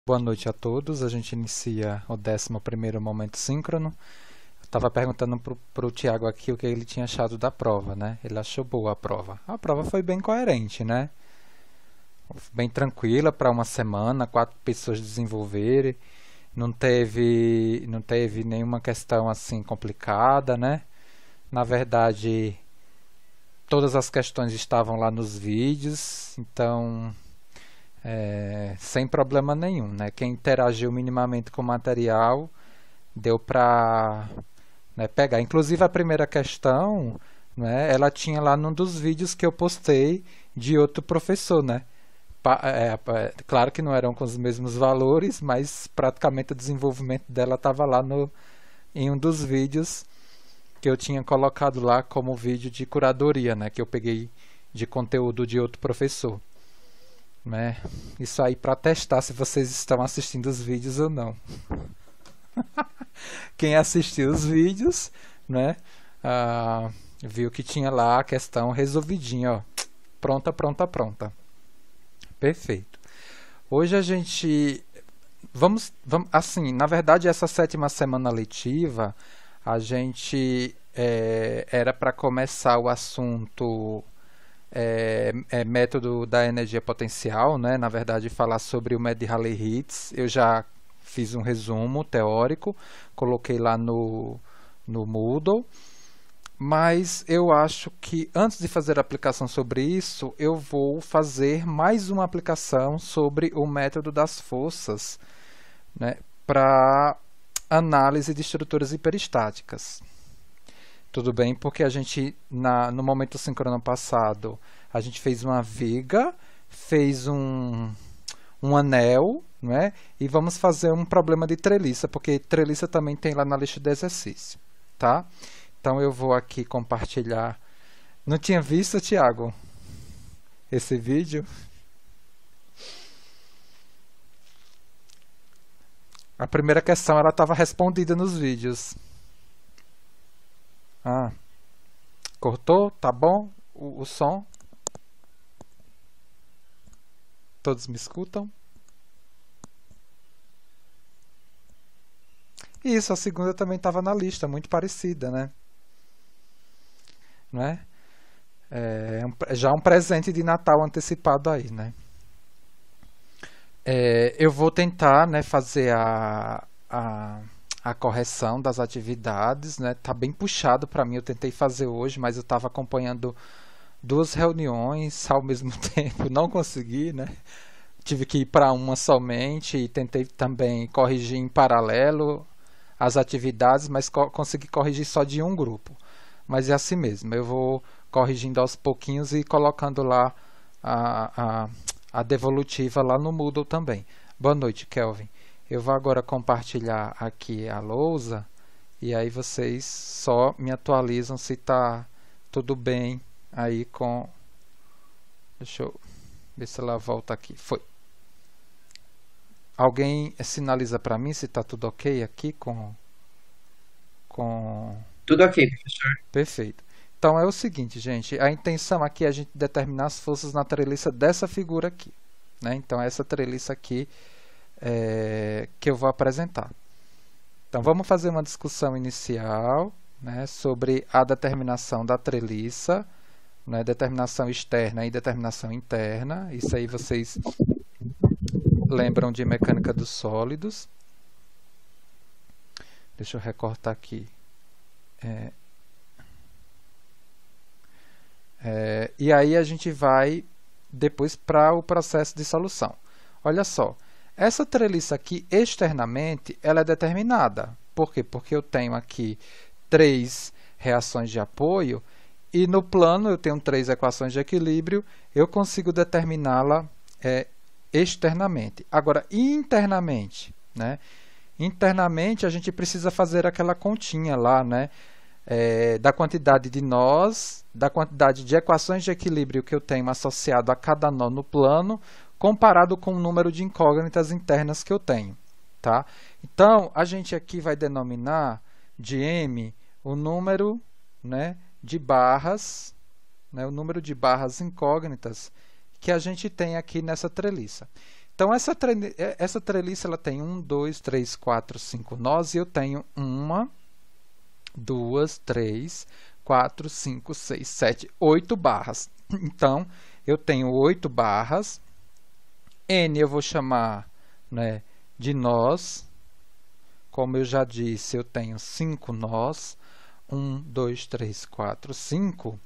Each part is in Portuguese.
Boa noite a todos. A gente inicia o 11º momento síncrono. Eu estava perguntando pro Tiago aqui o que ele tinha achado da prova, né? Ele achou boa a prova. A prova foi bem coerente, né? Bem tranquila para uma semana, 4 pessoas desenvolverem. Não teve nenhuma questão assim complicada, né? Na verdade, todas as questões estavam lá nos vídeos, então sem problema nenhum, né? Quem interagiu minimamente com o material deu para, né, pegar. Inclusive a primeira questão, né, ela tinha lá num dos vídeos que eu postei de outro professor, né? Claro que não eram com os mesmos valores, mas praticamente o desenvolvimento dela estava lá em um dos vídeos que eu tinha colocado lá como vídeo de curadoria, né, que eu peguei de conteúdo de outro professor, né? Isso aí para testar se vocês estão assistindo os vídeos ou não. Quem assistiu os vídeos, né, viu que tinha lá a questão resolvidinha, ó, pronta, pronta, pronta. Perfeito. Hoje a gente vamos assim, na verdade essa 7ª semana letiva a gente era para começar o assunto método da energia potencial, né? Na verdade, falar sobre o método de Rayleigh-Ritz. Eu já fiz um resumo teórico, coloquei lá no Moodle, mas eu acho que antes de fazer a aplicação sobre isso, eu vou fazer mais uma aplicação sobre o método das forças, né? Para análise de estruturas hiperestáticas. Tudo bem, porque a gente, no momento síncrono passado, a gente fez uma viga, fez um anel, né? E vamos fazer um problema de treliça, porque treliça também tem lá na lista de exercício, tá? Então eu vou aqui compartilhar. Não tinha visto, Tiago, esse vídeo? A primeira questão ela estava respondida nos vídeos. Ah, cortou? Tá bom? O som? Todos me escutam? Isso, a segunda também estava na lista, muito parecida, né? Não é? Já um presente de Natal antecipado aí, né? Eu vou tentar, né, fazer a correção das atividades, né? Tá bem puxado para mim. Eu tentei fazer hoje, mas eu estava acompanhando 2 reuniões ao mesmo tempo, não consegui, né? Tive que ir para uma somente e tentei também corrigir em paralelo as atividades, mas consegui corrigir só de um grupo. Mas é assim mesmo, eu vou corrigindo aos pouquinhos e colocando lá a devolutiva lá no Moodle também. Boa noite, Kelvin. Eu vou agora compartilhar aqui a lousa e aí vocês só me atualizam se está tudo bem aí com... Deixa eu ver se ela volta aqui. Foi. Alguém sinaliza para mim se está tudo ok aqui com... Tudo ok, professor. Perfeito. Então é o seguinte, gente, a intenção aqui é a gente determinar as forças na treliça dessa figura aqui, né? Então essa treliça aqui que eu vou apresentar. Então vamos fazer uma discussão inicial, né, sobre a determinação da treliça, né, determinação externa e determinação interna. Isso aí vocês lembram de mecânica dos sólidos. Deixa eu recortar aqui. E aí a gente vai depois para o processo de solução. Olha só, essa treliça aqui externamente ela é determinada. Por quê? Porque eu tenho aqui 3 reações de apoio e no plano eu tenho 3 equações de equilíbrio, eu consigo determiná-la externamente. Agora, internamente, né? Internamente a gente precisa fazer aquela continha lá, né? Da quantidade de nós, da quantidade de equações de equilíbrio que eu tenho associado a cada nó no plano, comparado com o número de incógnitas internas que eu tenho, tá? Então, a gente aqui vai denominar de M o número, né, de barras, né, o número de barras incógnitas que a gente tem aqui nessa treliça. Então, essa treliça ela tem 1, 2, 3, 4, 5 nós e eu tenho 1, 2, 3, 4, 5, 6, 7, 8 barras. Então, eu tenho 8 barras. N eu vou chamar, né, de nós. Como eu já disse, eu tenho 5 nós. 1, 2, 3, 4, 5.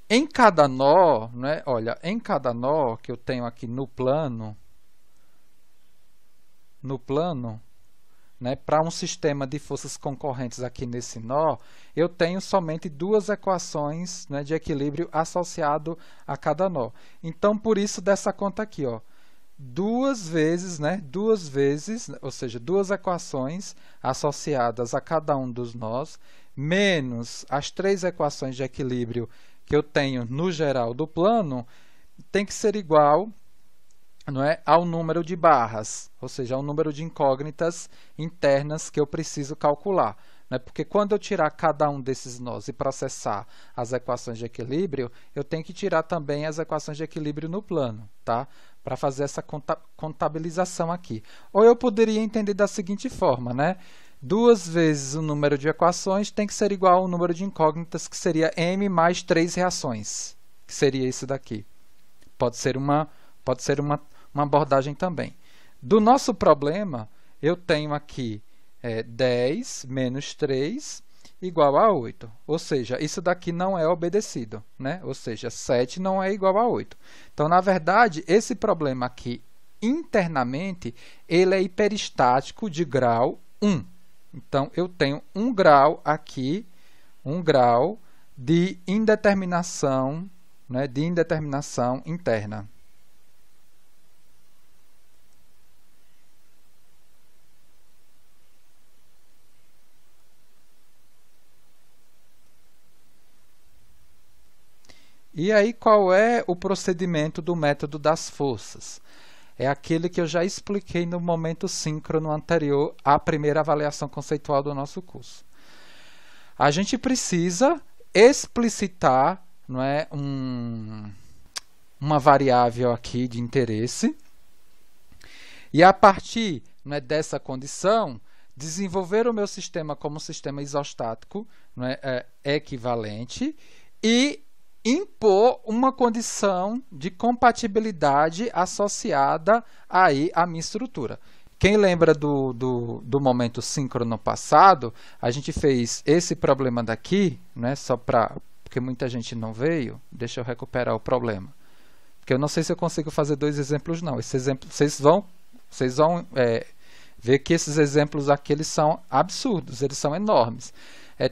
Em cada nó, né, olha, em cada nó que eu tenho aqui no plano, né, para um sistema de forças concorrentes aqui nesse nó, eu tenho somente duas equações, né, de equilíbrio associado a cada nó. Então, por isso dessa conta aqui, ó, duas vezes, ou seja, duas equações associadas a cada um dos nós, menos as 3 equações de equilíbrio que eu tenho no geral do plano, tem que ser igual, não é, ao número de barras, ou seja, ao número de incógnitas internas que eu preciso calcular. Né? Porque quando eu tirar cada um desses nós e processar as equações de equilíbrio, eu tenho que tirar também as equações de equilíbrio no plano, tá? Para fazer essa contabilização aqui. Ou eu poderia entender da seguinte forma, né? 2 vezes o número de equações tem que ser igual ao número de incógnitas, que seria m mais 3 reações, que seria isso daqui. Pode ser uma abordagem também. Do nosso problema, eu tenho aqui 10 menos 3 igual a 8. Ou seja, isso daqui não é obedecido, né? Ou seja, 7 não é igual a 8. Então, na verdade, esse problema aqui, internamente, ele é hiperestático de grau 1. Então, eu tenho 1 grau aqui, 1 grau de indeterminação, né, de indeterminação interna. E aí, qual é o procedimento do método das forças? É aquele que eu já expliquei no momento síncrono anterior à primeira avaliação conceitual do nosso curso. A gente precisa explicitar, não é, uma variável aqui de interesse e, a partir, não é, dessa condição, desenvolver o meu sistema como um sistema isostático, não é, equivalente e impor uma condição de compatibilidade associada aí à minha estrutura. Quem lembra do momento síncrono passado, a gente fez esse problema daqui, né, só porque muita gente não veio, deixa eu recuperar o problema. Porque eu não sei se eu consigo fazer 2 exemplos, não. Esse exemplo, vocês vão ver que esses exemplos aqui eles são absurdos, eles são enormes.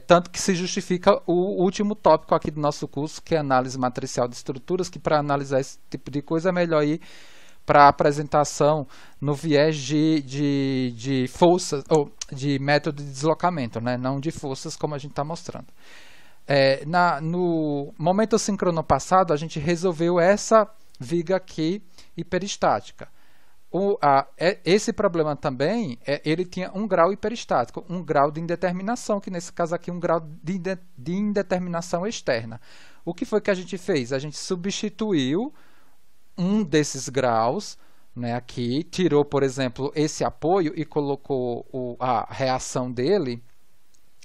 Tanto que se justifica o último tópico aqui do nosso curso, que é análise matricial de estruturas, que para analisar esse tipo de coisa é melhor ir para a apresentação no viés de forças, ou de método de deslocamento, né? Não de forças, como a gente está mostrando. No momento síncrono passado, a gente resolveu essa viga aqui hiperestática. Esse problema também, ele tinha 1 grau hiperestático, 1 grau de indeterminação, que nesse caso aqui é 1 grau de indeterminação externa. O que foi que a gente fez? A gente substituiu um desses graus, né, aqui, tirou, por exemplo, esse apoio e colocou a reação dele,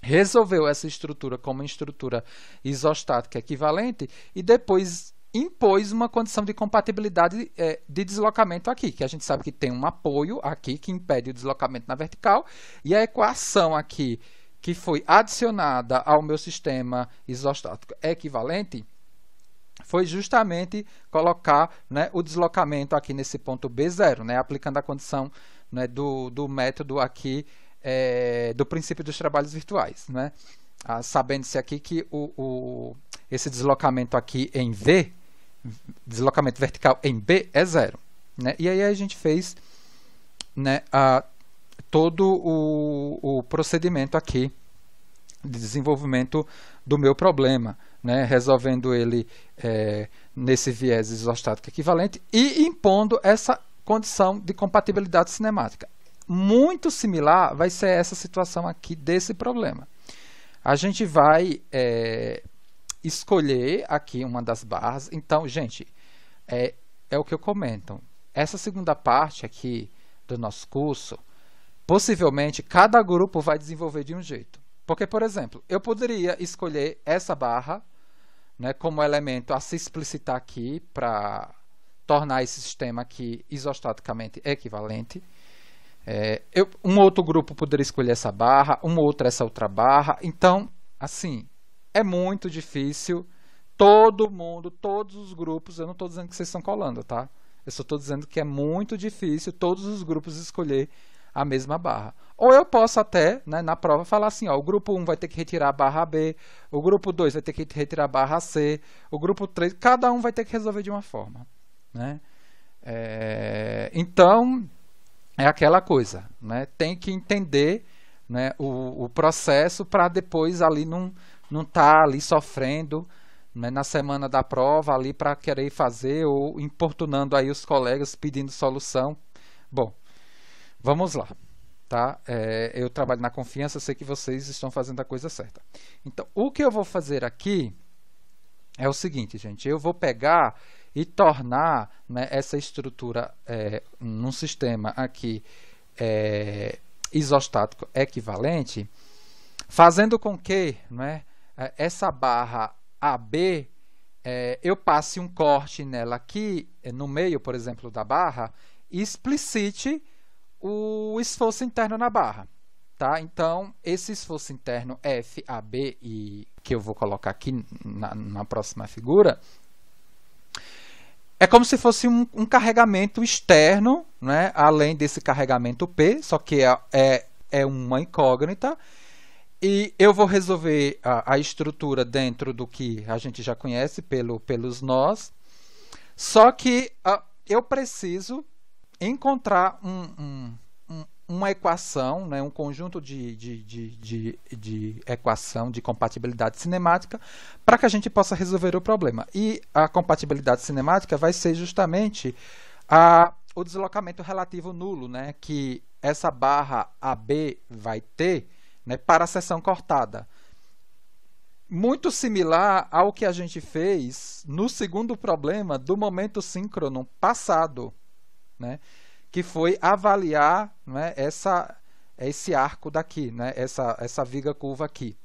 resolveu essa estrutura como uma estrutura isostática equivalente e depois impôs uma condição de compatibilidade de deslocamento aqui, que a gente sabe que tem um apoio aqui que impede o deslocamento na vertical, e a equação aqui que foi adicionada ao meu sistema isostático equivalente foi justamente colocar, né, o deslocamento aqui nesse ponto B0, né, aplicando a condição, né, do método aqui do princípio dos trabalhos virtuais, né, sabendo-se aqui que esse deslocamento aqui em V, deslocamento vertical em B é 0. Né? E aí a gente fez, né, todo o procedimento aqui de desenvolvimento do meu problema, né, resolvendo ele nesse viés isostático equivalente e impondo essa condição de compatibilidade cinemática. Muito similar vai ser essa situação aqui desse problema. A gente vai escolher aqui uma das barras. Então, gente, é o que eu comento. Essa segunda parte aqui do nosso curso, possivelmente cada grupo vai desenvolver de um jeito. Porque, por exemplo, eu poderia escolher essa barra, né, como elemento a se explicitar aqui para tornar esse sistema aqui isostaticamente equivalente. Um outro grupo poderia escolher essa barra, um outro essa outra barra. Então, assim, é muito difícil. Todo mundo, todos os grupos, eu não estou dizendo que vocês estão colando, tá? Eu só estou dizendo que é muito difícil todos os grupos escolher a mesma barra. Ou eu posso até, né, na prova, falar assim, ó, o grupo 1 vai ter que retirar a barra B, o grupo 2 vai ter que retirar a barra C, o grupo 3, cada um vai ter que resolver de uma forma, né? Então, é aquela coisa, né? Tem que entender, né, o processo para depois ali não estar ali sofrendo, né, na semana da prova ali para querer fazer ou importunando aí os colegas pedindo solução. Bom, vamos lá, tá? Eu trabalho na confiança, eu sei que vocês estão fazendo a coisa certa. Então, o que eu vou fazer aqui é o seguinte, gente, eu vou pegar e tornar, né, essa estrutura num sistema aqui isostático equivalente, fazendo com que, né, essa barra AB, eu passe um corte nela aqui, no meio, por exemplo, da barra, e explicite o esforço interno na barra. Tá? Então, esse esforço interno FAB, que eu vou colocar aqui na próxima figura, é como se fosse um carregamento externo, né, além desse carregamento P, só que é uma incógnita. E eu vou resolver a estrutura dentro do que a gente já conhece pelos nós. Só que eu preciso encontrar uma equação, né, um conjunto de equação de compatibilidade cinemática para que a gente possa resolver o problema. E a compatibilidade cinemática vai ser justamente o deslocamento relativo nulo, né, que essa barra AB vai ter, né, para a seção cortada. Muito similar ao que a gente fez no segundo problema do momento síncrono passado, né, que foi avaliar, né, esse arco daqui, né, essa viga curva aqui.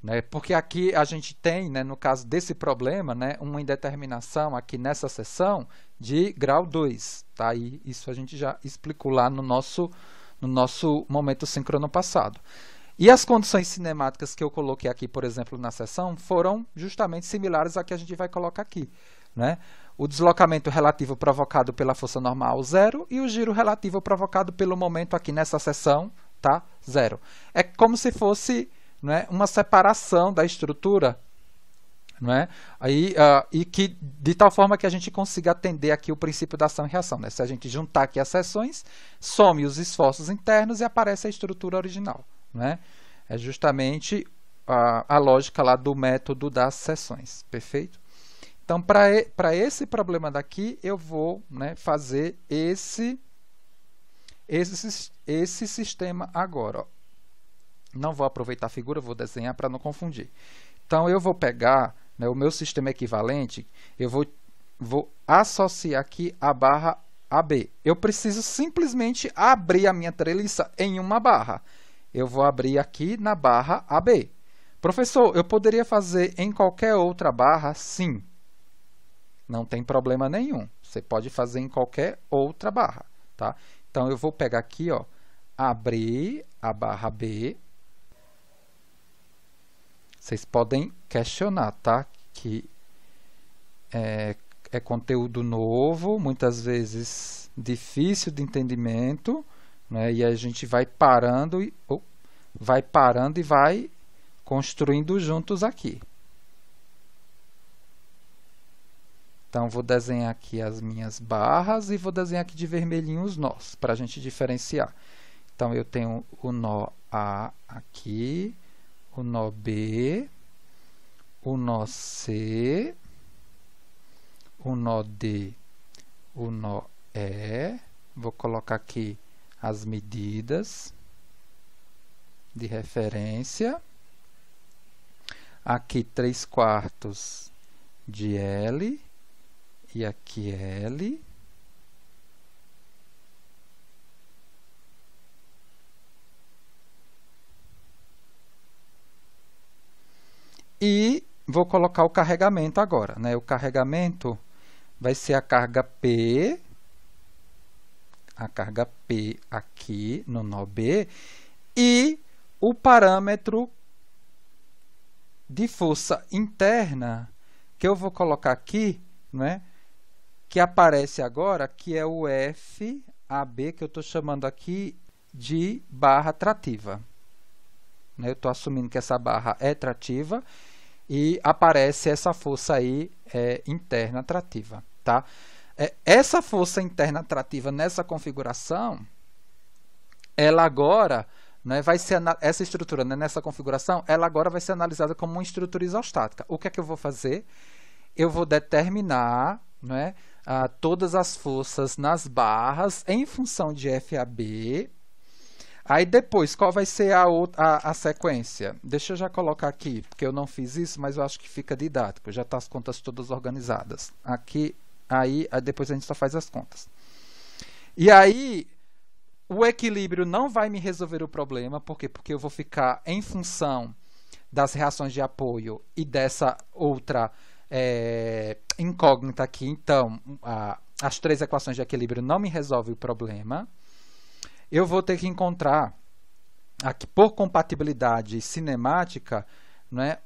Né, porque aqui a gente tem, né, no caso desse problema, né, uma indeterminação aqui nessa seção de grau 2. Tá? E isso a gente já explicou lá no nosso momento síncrono passado. E as condições cinemáticas que eu coloquei aqui, por exemplo, na seção, foram justamente similares à que a gente vai colocar aqui. Né? O deslocamento relativo provocado pela força normal, 0, e o giro relativo provocado pelo momento aqui nessa seção, tá? 0. É como se fosse, né, uma separação da estrutura, né? E que, de tal forma que a gente consiga atender aqui o princípio da ação e reação. Né? Se a gente juntar aqui as seções, some os esforços internos e aparece a estrutura original. Né? É justamente a lógica lá do método das seções. Perfeito? Então, para esse problema daqui, eu vou, né, fazer esse sistema agora. Ó. Não vou aproveitar a figura, vou desenhar para não confundir. Então, eu vou pegar, né, o meu sistema equivalente, eu vou associar aqui a barra AB. Eu preciso simplesmente abrir a minha treliça em uma barra. Eu vou abrir aqui na barra AB. Professor, eu poderia fazer em qualquer outra barra? Sim. Não tem problema nenhum. Você pode fazer em qualquer outra barra. Tá? Então, eu vou pegar aqui, ó, abrir a barra B. Vocês podem questionar, tá? Que é conteúdo novo, muitas vezes difícil de entendimento, né? E a gente vai parando e vai construindo juntos aqui. Então, vou desenhar aqui as minhas barras e vou desenhar aqui de vermelhinho os nós, para a gente diferenciar. Então, eu tenho o nó A aqui, o nó B, o nó C, o nó D, o nó E. Vou colocar aqui as medidas de referência. Aqui 3/4 de L e aqui L. E vou colocar o carregamento agora, né? O carregamento vai ser a carga P aqui no nó B, e o parâmetro de força interna que eu vou colocar aqui, né? Que aparece agora, que é o FAB, que eu estou chamando aqui de barra trativa. Eu estou assumindo que essa barra é trativa e aparece essa força aí interna trativa, tá? Essa força interna trativa nessa configuração, ela agora, né, vai ser essa estrutura, né, nessa configuração, ela agora vai ser analisada como uma estrutura isostática. O que é que eu vou fazer? Eu vou determinar, né, todas as forças nas barras em função de FAB. Aí depois, qual vai ser a sequência? Deixa eu já colocar aqui, porque eu não fiz isso, mas eu acho que fica didático. Já está as contas todas organizadas. Aqui, aí depois a gente só faz as contas. E aí, o equilíbrio não vai me resolver o problema. Por quê? Porque eu vou ficar em função das reações de apoio e dessa outra incógnita aqui. Então, as três equações de equilíbrio não me resolvem o problema. Eu vou ter que encontrar, aqui por compatibilidade cinemática, né,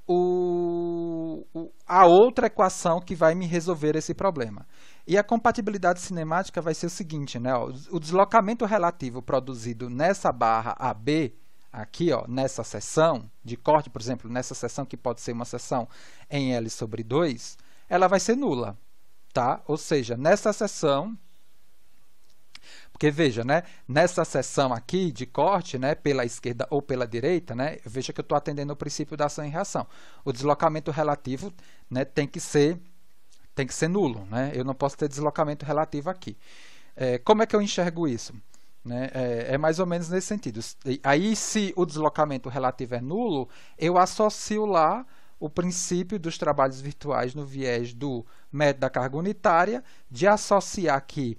a outra equação que vai me resolver esse problema. E a compatibilidade cinemática vai ser o seguinte, né, ó, o deslocamento relativo produzido nessa barra AB, aqui, ó, nessa seção de corte, por exemplo, nessa seção que pode ser uma seção em L sobre 2, ela vai ser nula, tá? Ou seja, nessa seção... Porque, veja, né, nessa seção aqui de corte, né, pela esquerda ou pela direita, né, veja que eu estou atendendo o princípio da ação e reação. O deslocamento relativo, né, tem que ser nulo. Né? Eu não posso ter deslocamento relativo aqui. Como é que eu enxergo isso? Né? É mais ou menos nesse sentido. Aí, se o deslocamento relativo é nulo, eu associo lá o princípio dos trabalhos virtuais no viés do método da carga unitária, de associar aqui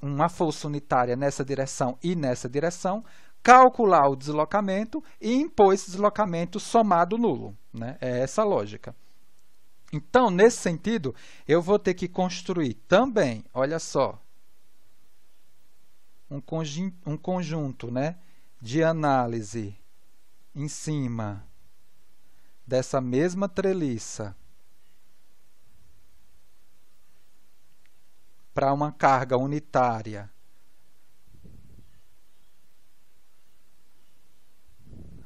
uma força unitária nessa direção e nessa direção, calcular o deslocamento e impor esse deslocamento somado nulo. Né? É essa a lógica. Então, nesse sentido, eu vou ter que construir também, olha só, um conjunto, né, de análise em cima dessa mesma treliça para uma carga unitária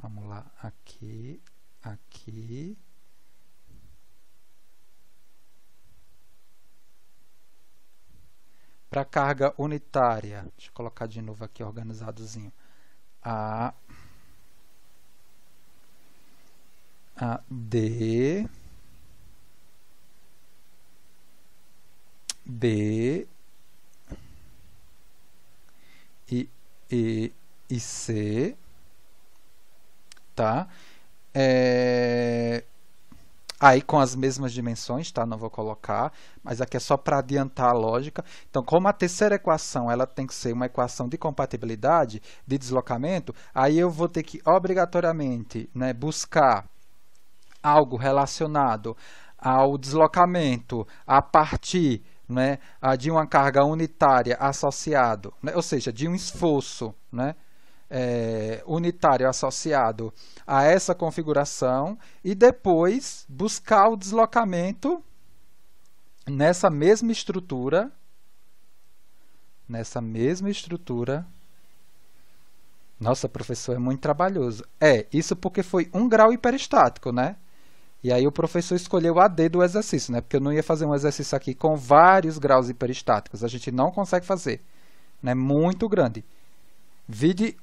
vamos lá, aqui, aqui, para carga unitária, deixa eu colocar de novo aqui organizadozinho, A D, B, E, E e C, tá? Aí com as mesmas dimensões, tá? Não vou colocar, mas aqui é só para adiantar a lógica. Então, como a terceira equação ela tem que ser uma equação de compatibilidade, de deslocamento, aí eu vou ter que obrigatoriamente, né, buscar algo relacionado ao deslocamento a partir, né, de uma carga unitária associado, né, ou seja, de um esforço, né, unitário associado a essa configuração e depois buscar o deslocamento nessa mesma estrutura, Nossa, professor, é muito trabalhoso. Isso porque foi 1 grau hiperestático, né? E aí o professor escolheu a D do exercício, né? Porque eu não ia fazer um exercício aqui com vários graus hiperestáticos. A gente não consegue fazer. Né? Muito grande. Vide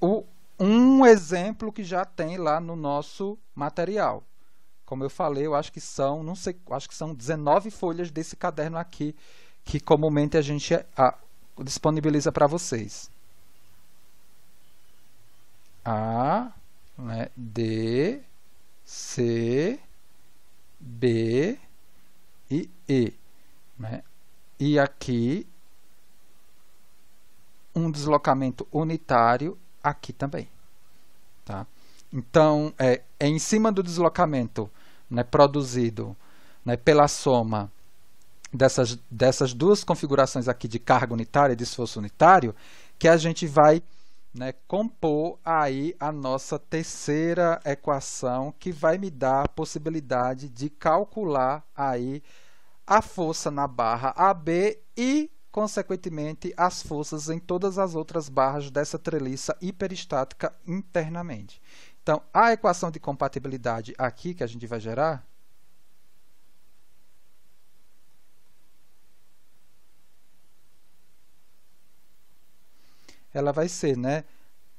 um exemplo que já tem lá no nosso material. Como eu falei, eu acho que são, não sei, acho que são 19 folhas desse caderno aqui, que comumente a gente disponibiliza para vocês. A, né, D, C, B e E. Né? e aqui um deslocamento unitário aqui também. Tá? Então, é em cima do deslocamento, né, produzido, né, pela soma dessas duas configurações aqui de carga unitária e de esforço unitário, que a gente vai, né, compor aí a nossa terceira equação, que vai me dar a possibilidade de calcular aí a força na barra AB e, consequentemente, as forças em todas as outras barras dessa treliça hiperestática internamente. Então, a equação de compatibilidade aqui que a gente vai gerar ela vai ser, né,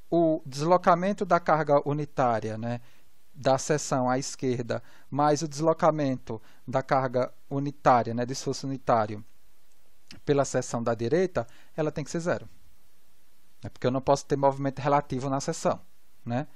o deslocamento da carga unitária, né, da seção à esquerda, mais o deslocamento da carga unitária, né, do esforço unitário pela seção da direita, ela tem que ser zero. Porque eu não posso ter movimento relativo na seção, né?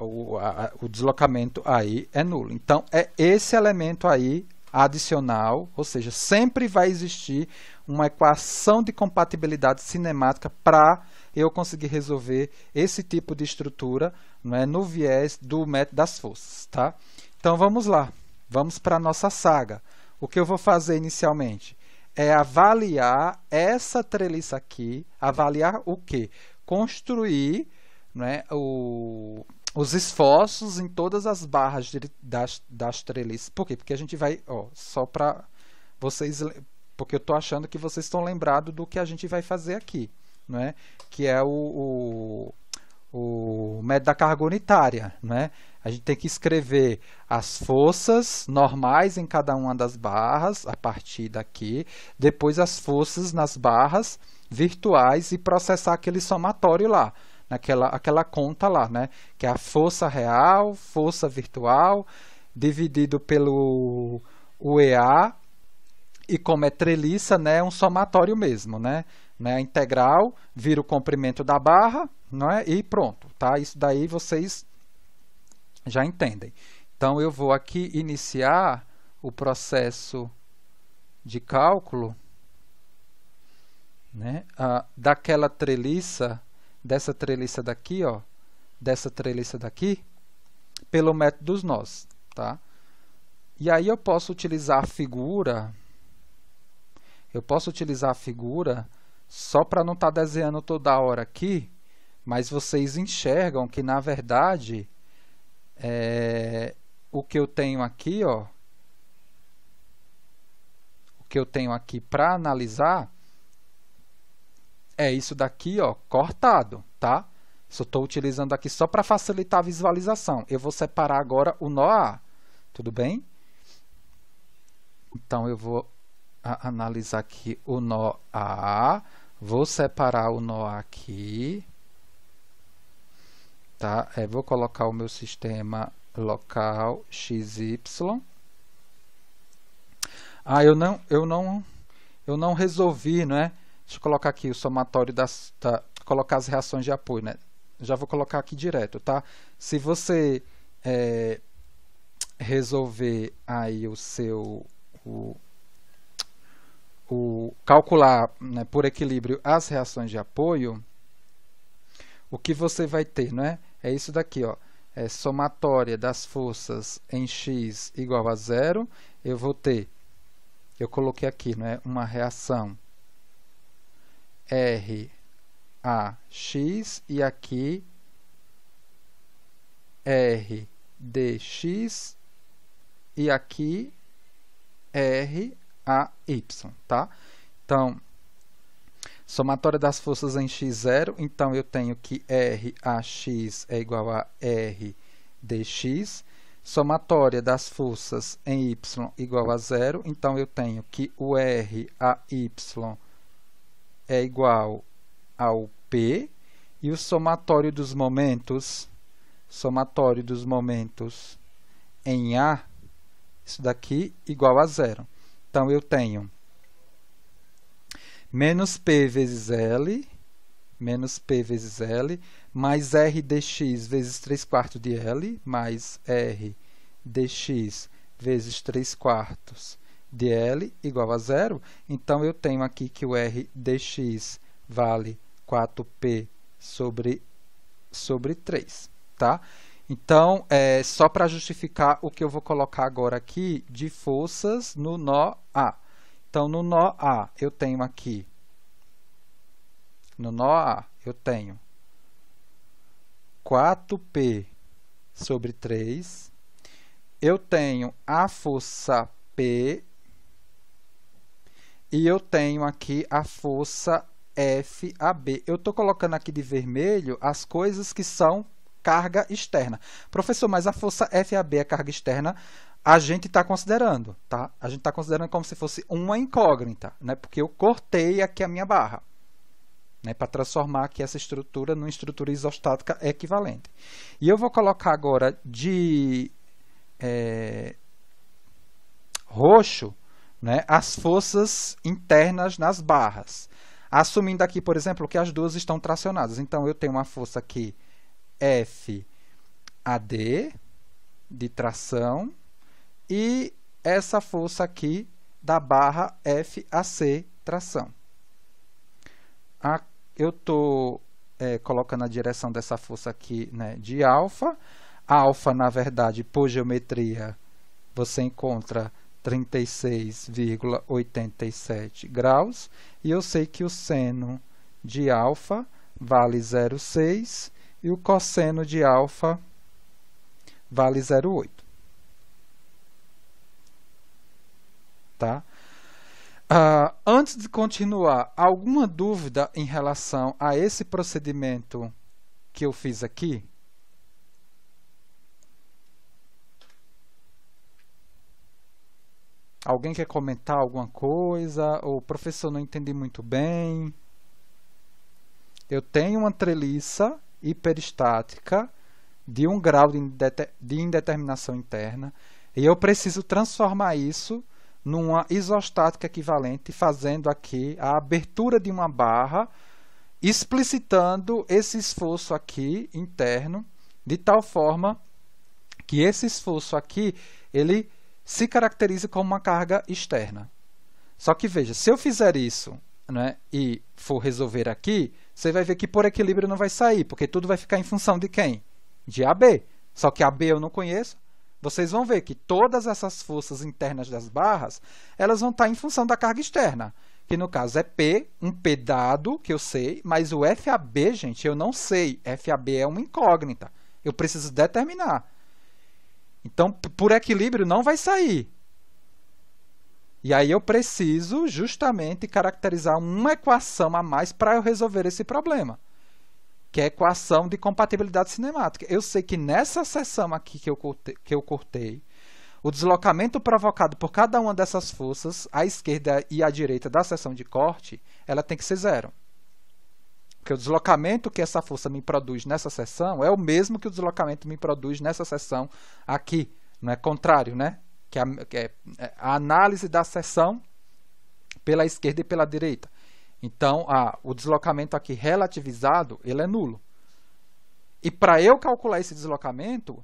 O deslocamento aí é nulo. Então, é esse elemento aí adicional, ou seja, sempre vai existir uma equação de compatibilidade cinemática para eu conseguir resolver esse tipo de estrutura, não é, no viés do método das forças. Tá? Então, vamos lá. Vamos para a nossa saga. O que eu vou fazer inicialmente é avaliar essa treliça aqui. Avaliar o quê? Construir, né, os esforços em todas as barras das treliças. Por quê? Porque a gente vai, ó, só para vocês, porque eu estou achando que vocês estão lembrados do que a gente vai fazer aqui, né? Que é o método da carga unitária, né? A gente tem que escrever as forças normais em cada uma das barras, a partir daqui, depois as forças nas barras virtuais e processar aquele somatório lá, aquela conta lá, né? Que é a força real, força virtual, dividido pelo UEA, e como é treliça, né, é um somatório mesmo, né? A integral vira o comprimento da barra, não é? E pronto, tá? Isso daí vocês já entendem. Então, eu vou aqui iniciar o processo de cálculo, né, daquela treliça, dessa treliça daqui, ó, dessa treliça daqui, pelo método dos nós, tá? E aí eu posso utilizar a figura, só para não estar desenhando toda hora aqui, mas vocês enxergam que, na verdade, o que eu tenho aqui, ó, o que eu tenho aqui para analisar é isso daqui, ó, cortado, tá? Só estou utilizando aqui só para facilitar a visualização. Eu vou separar agora o nó A, tudo bem? Então, eu vou analisar aqui o nó A, vou separar o nó A aqui, tá? Vou colocar o meu sistema local XY. Eu não resolvi, né? Deixa eu colocar aqui o somatório colocar as reações de apoio, né? Já vou colocar aqui direto, tá? Se você resolver aí calcular, né, por equilíbrio as reações de apoio, o que você vai ter, né? É isso daqui, ó. É somatória das forças em x igual a zero. Eu vou ter, eu coloquei aqui, né, uma reação RAX e aqui RDX e aqui RAY, tá? Então, somatória das forças em x0, então eu tenho que RAX é igual a RDX. Somatória das forças em y igual a zero, então eu tenho que o RAY é igual ao P, e o somatório dos momentos em A, isso daqui, igual a zero. Então, eu tenho menos P vezes L, mais R dx vezes 3/4 de L, mais R dx vezes 3/4 de L igual a zero, então eu tenho aqui que o R dx vale 4P sobre 3, tá? Então, só para justificar o que eu vou colocar agora aqui de forças no nó A. Então, no nó A, eu tenho aqui, no nó A, eu tenho 4P sobre 3, eu tenho a força P e eu tenho aqui a força FAB. Eu estou colocando aqui de vermelho as coisas que são carga externa. Professor, mas a força FAB é carga externa? A gente está considerando, tá? A gente está considerando como se fosse uma incógnita, né? Porque eu cortei aqui a minha barra, né? Para transformar aqui essa estrutura numa estrutura isostática equivalente. E eu vou colocar agora de roxo, né, as forças internas nas barras. Assumindo aqui, por exemplo, que as duas estão tracionadas. Então, eu tenho uma força aqui FAD, de tração, e essa força aqui da barra FAC, tração. Eu estou colocando a direção dessa força aqui, né, de alfa. Alfa, na verdade, por geometria, você encontra 36,87 graus. E eu sei que o seno de alfa vale 0,6 e o cosseno de alfa vale 0,8. Tá? Antes de continuar, alguma dúvida em relação a esse procedimento que eu fiz aqui? Alguém quer comentar alguma coisa? Ou, professor, não entendi muito bem. Eu tenho uma treliça hiperestática de 1 grau de indeterminação interna e eu preciso transformar isso numa isostática equivalente, fazendo aqui a abertura de uma barra, explicitando esse esforço aqui interno, de tal forma que esse esforço aqui, ele se caracteriza como uma carga externa. Só que veja, se eu fizer isso, né, e for resolver aqui, você vai ver que por equilíbrio não vai sair, porque tudo vai ficar em função de quem? De AB. Só que AB eu não conheço. Vocês vão ver que todas essas forças internas das barras, elas vão estar em função da carga externa, que no caso é P, um P dado, que eu sei, mas o FAB, gente, eu não sei. FAB é uma incógnita. Eu preciso determinar. Então, por equilíbrio, não vai sair. E aí eu preciso justamente caracterizar uma equação a mais para eu resolver esse problema, que é a equação de compatibilidade cinemática. Eu sei que nessa seção aqui que eu cortei, o deslocamento provocado por cada uma dessas forças, à esquerda e à direita da seção de corte, ela tem que ser zero. Porque o deslocamento que essa força me produz nessa seção é o mesmo que o deslocamento me produz nessa seção aqui. Não é contrário, né? Que é a análise da seção pela esquerda e pela direita. Então, o deslocamento aqui relativizado, ele é nulo. E para eu calcular esse deslocamento,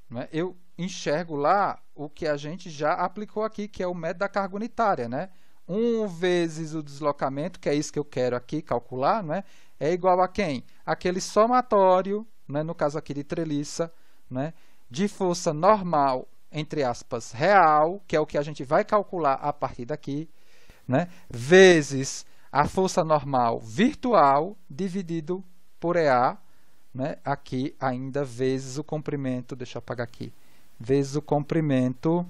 né, eu enxergo lá o que a gente já aplicou aqui, que é o método da carga unitária, né? 1 vezes o deslocamento, que é isso que eu quero aqui calcular, né, é igual a quem? Aquele somatório, né, no caso aqui de treliça, né, de força normal, entre aspas, real, que é o que a gente vai calcular a partir daqui, né, vezes a força normal virtual dividido por EA, né, aqui ainda vezes o comprimento, deixa eu apagar aqui, vezes o comprimento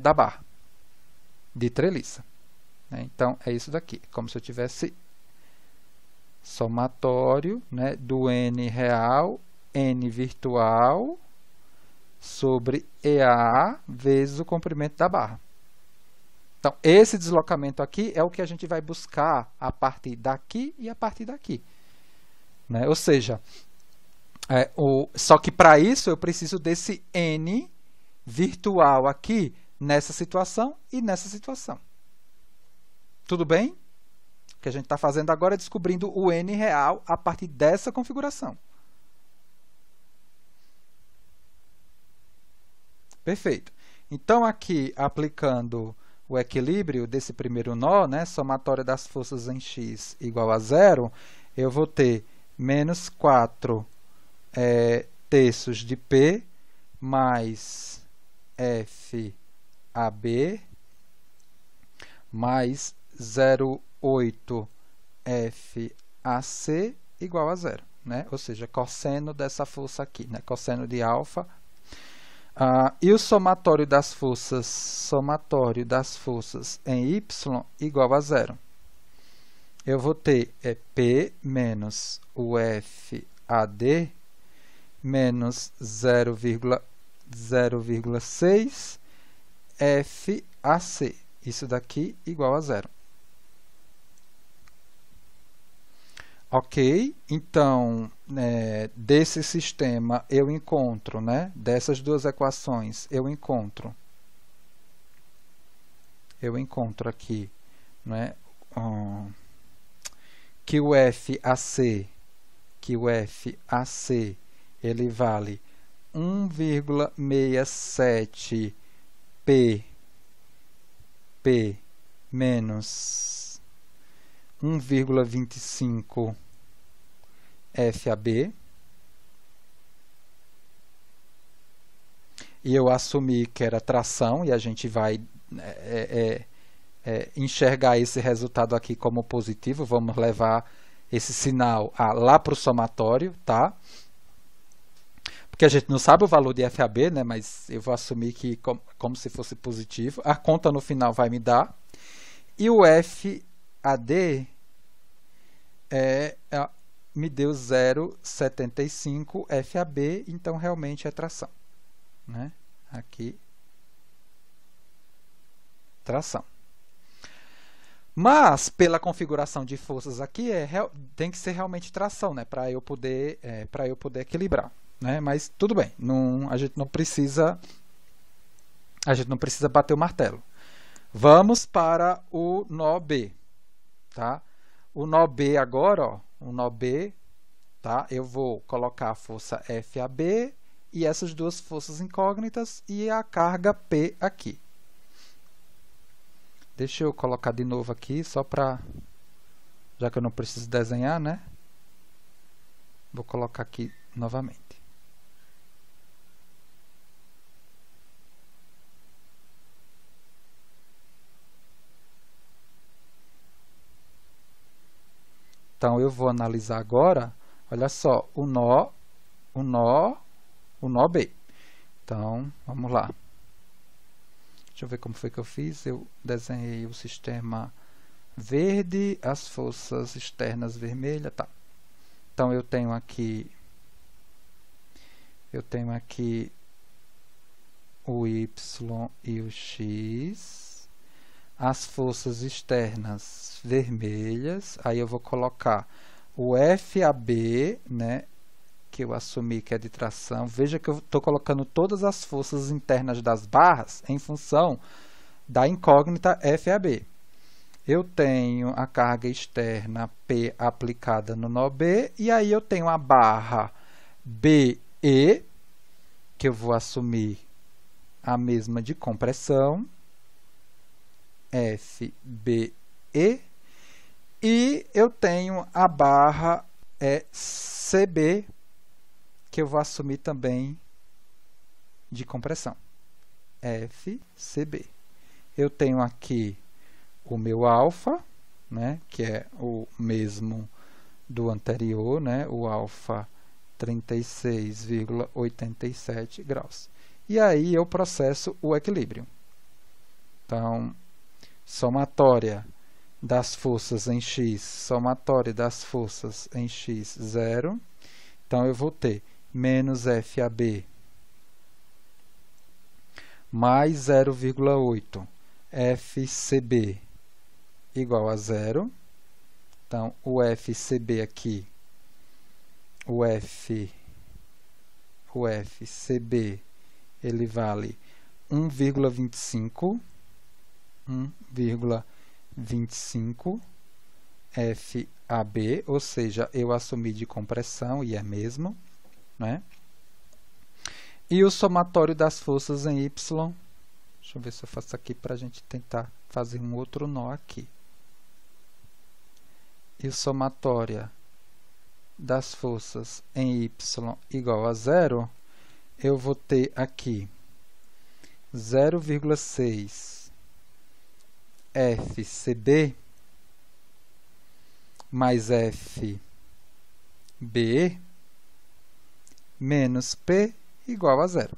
da barra de treliça. Né? Então, é isso daqui, como se eu tivesse somatório, né, do N real, N virtual, sobre EA vezes o comprimento da barra. Então, esse deslocamento aqui é o que a gente vai buscar a partir daqui e a partir daqui. Né? Ou seja, só que para isso eu preciso desse N virtual aqui, nessa situação e nessa situação. Tudo bem? O que a gente está fazendo agora é descobrindo o N real a partir dessa configuração. Perfeito. Então, aqui, aplicando o equilíbrio desse primeiro nó, né, somatória das forças em x igual a zero, eu vou ter menos 4 terços de P mais FAB mais 0,8 FAC igual a zero, né? Ou seja, cosseno dessa força aqui, né? Cosseno de alfa. E o somatório das forças em y igual a zero. Eu vou ter P menos o FAD menos 0,6 FAC. Isso daqui igual a zero. Ok, então, desse sistema eu encontro, né, dessas duas equações, eu encontro aqui, né, que o FAC, ele vale 1,67 P menos 1,25 FAB. E eu assumi que era tração, e a gente vai enxergar esse resultado aqui como positivo. Vamos levar esse sinal lá para o somatório, tá? Porque a gente não sabe o valor de FAB, né? Mas eu vou assumir que como se fosse positivo. A conta no final vai me dar. E o FAD me deu 0,75 FAB, então realmente é tração, né? Aqui, tração. Mas, pela configuração de forças aqui, tem que ser realmente tração, né? Para eu poder equilibrar, né? Mas tudo bem, a gente não precisa bater o martelo. Vamos para o nó B, tá? O nó B agora, ó, o nó B, tá? Eu vou colocar a força FAB e essas duas forças incógnitas e a carga P aqui. Deixa eu colocar de novo aqui, só para... já que eu não preciso desenhar, né? Vou colocar aqui novamente. Então, eu vou analisar agora, olha só, o nó B. Então, vamos lá. Deixa eu ver como foi que eu fiz. Eu desenhei o sistema verde, as forças externas vermelhas, tá. Então, eu tenho aqui o Y e o X. As forças externas vermelhas, aí eu vou colocar o FAB, né, que eu assumi que é de tração. Veja que eu estou colocando todas as forças internas das barras em função da incógnita FAB. Eu tenho a carga externa P aplicada no nó B, e aí eu tenho a barra BE, que eu vou assumir a mesma de compressão, FBE, e eu tenho a barra CB, que eu vou assumir também de compressão, FCB. Eu tenho aqui o meu alfa, né, que é o mesmo do anterior, né, o alfa 36,87 graus. E aí eu processo o equilíbrio. Então, somatória das forças em x, somatória das forças em x, 0. Então, eu vou ter menos FAB mais 0,8 FCB igual a 0. Então, o FCB aqui, o FCB, ele vale 1,25 FAB, ou seja, eu assumi de compressão e é mesmo, né? E o somatório das forças em Y Deixa eu ver se eu faço aqui para a gente tentar fazer um outro nó aqui. E o somatório das forças em y igual a 0, eu vou ter aqui 0,6 FCB mais FB menos P igual a 0.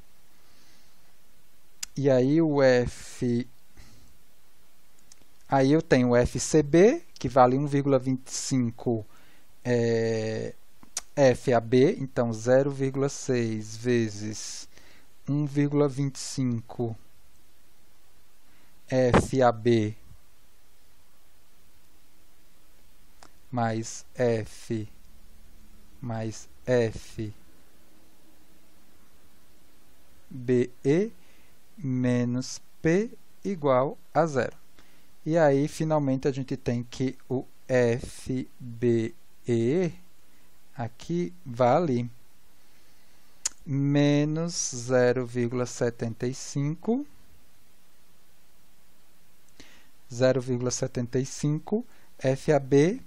E aí aí eu tenho o FCB, que vale 1,25 FAB, então 0,6 vezes 1,25 FAB mais F mais FBE menos P igual a 0. E aí, finalmente, a gente tem que o FBE aqui vale menos 0,75 FAB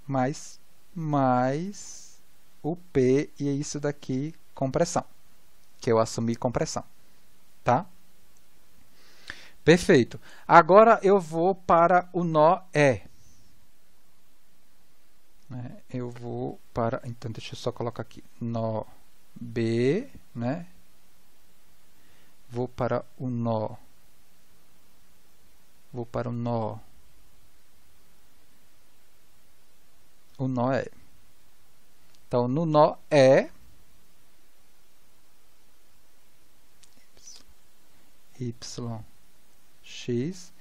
mais o P, e é isso daqui, compressão, que eu assumi compressão, tá? Perfeito. Agora eu vou para o nó E. Eu vou para, então deixa eu só colocar aqui, nó B, né? Vou para o nó E. Então, no nó E, x,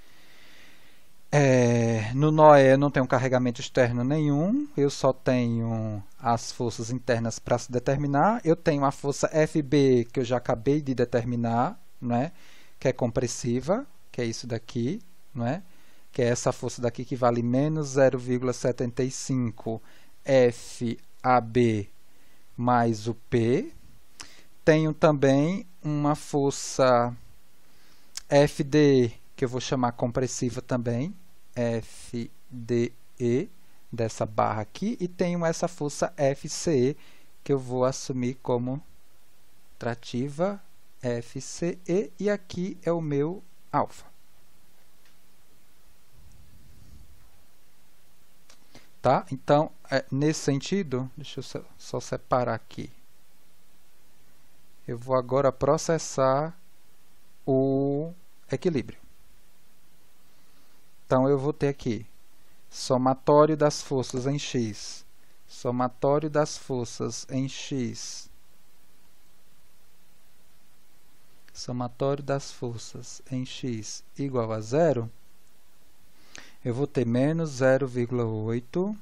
no nó E eu não tenho carregamento externo nenhum, eu só tenho as forças internas para se determinar. Eu tenho a força FB, que eu já acabei de determinar, né? Que é compressiva, que é isso daqui, né? Que é essa força daqui que vale menos 0,75 FAB mais o P. Tenho também uma força FD, que eu vou chamar compressiva também, FDE, dessa barra aqui, e tenho essa força FCE, que eu vou assumir como trativa, FCE, e aqui é o meu alfa. Tá? Então, nesse sentido, deixa eu só separar aqui. Eu vou agora processar o equilíbrio. Então, eu vou ter aqui somatório das forças em x, somatório das forças em x, somatório das forças em x igual a 0, eu vou ter menos 0,8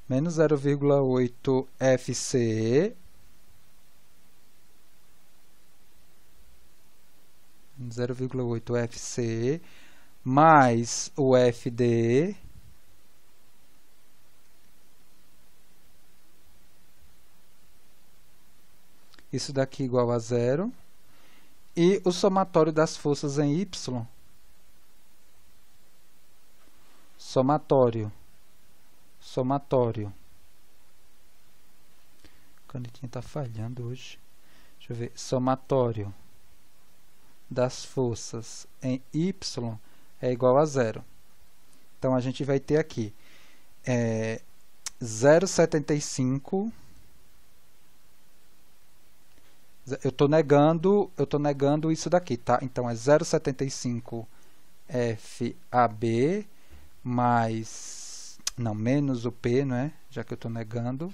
menos 0,8 FCE 0,8 FCE mais o FDE isso daqui igual a 0, e o somatório das forças em Y, somatório, a canetinha está falhando hoje, deixa eu ver, somatório das forças em Y é igual a 0. Então, a gente vai ter aqui 0,75. Eu estou negando isso daqui, tá? Então, é 0,75 FAB mais... Não, menos o P, né? Já que eu estou negando.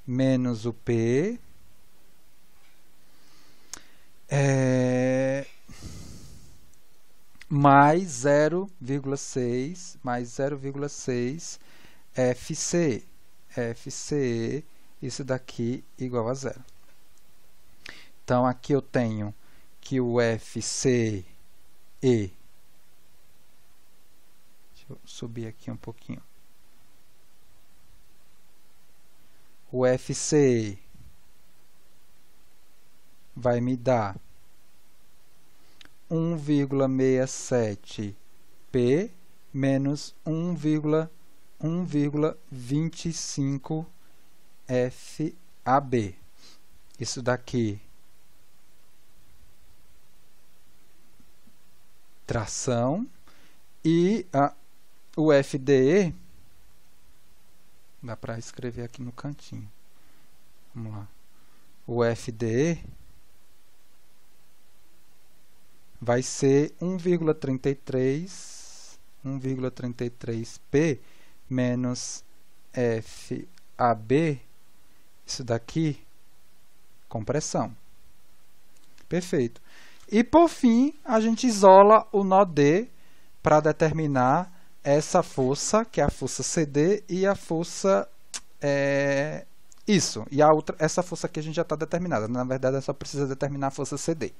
Menos o P... mais 0,6 FCE. FCE, isso daqui igual a 0. Então, aqui eu tenho que o FCE, deixa eu subir aqui um pouquinho, o FCE vai me dar 1,67P menos 1,25 FAB. Isso daqui, tração, e o FDE, dá para escrever aqui no cantinho. Vamos lá. O FDE vai ser 1,33P menos FAB, isso daqui, compressão. Perfeito. E por fim, a gente isola o nó D para determinar essa força, que é a força CD, e a força... isso. E a outra, essa força aqui a gente já está determinada. Na verdade, só precisa determinar a força CD.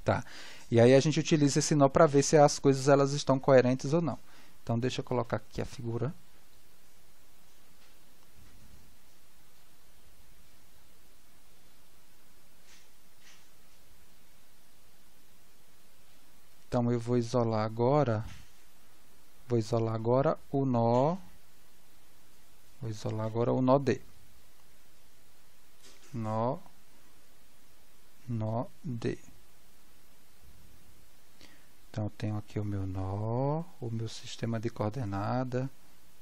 Tá. E aí a gente utiliza esse nó para ver se as coisas elas estão coerentes ou não. Então, deixa eu colocar aqui a figura. Então, eu vou isolar agora o nó. Vou isolar agora o nó D. Nó D. Então, eu tenho aqui o meu nó, o meu sistema de coordenada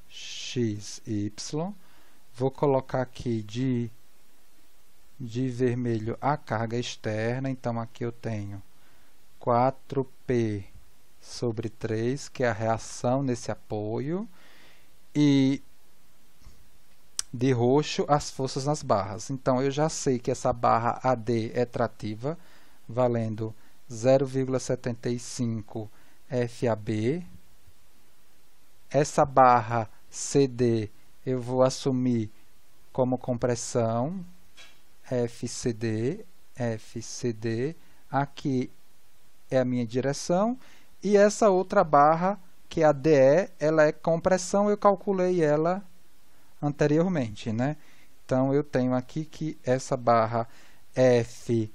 x, y. Vou colocar aqui de vermelho a carga externa. Então, aqui eu tenho 4P sobre 3, que é a reação nesse apoio. E de roxo, as forças nas barras. Então, eu já sei que essa barra AD é trativa, valendo 0,75 FAB. Essa barra CD eu vou assumir como compressão, FCD. Aqui é a minha direção. E essa outra barra, que é a DE, ela é compressão, eu calculei ela anteriormente, né? Então, eu tenho aqui que essa barra FDE,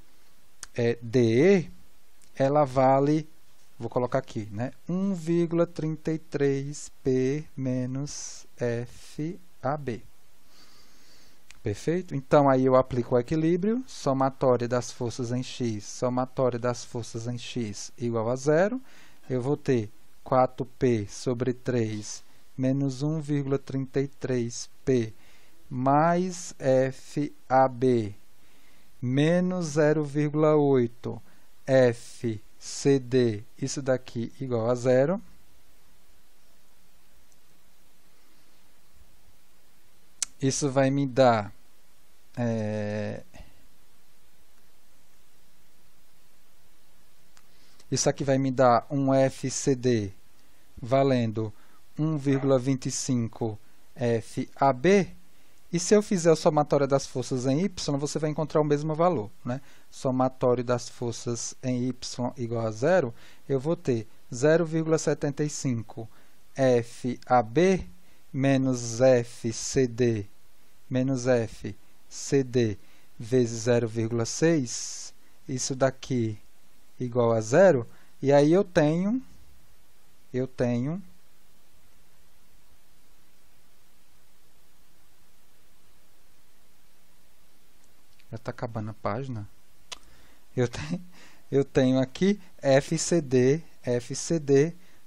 ela vale, vou colocar aqui, né? 1,33P menos FAB. Perfeito? Então, aí eu aplico o equilíbrio, somatório das forças em x, somatório das forças em x igual a zero. Eu vou ter 4P sobre 3 menos 1,33P mais FAB menos 0,8 FCD, isso daqui igual a zero. Isso vai me dar isso aqui vai me dar um FCD valendo 1,25 FAB. E se eu fizer o somatório das forças em Y, você vai encontrar o mesmo valor, né? Somatório das forças em Y igual a zero, eu vou ter 0,75 FAB menos FCD vezes 0,6, isso daqui igual a zero, e aí eu tenho já está acabando a página. Eu tenho aqui FCD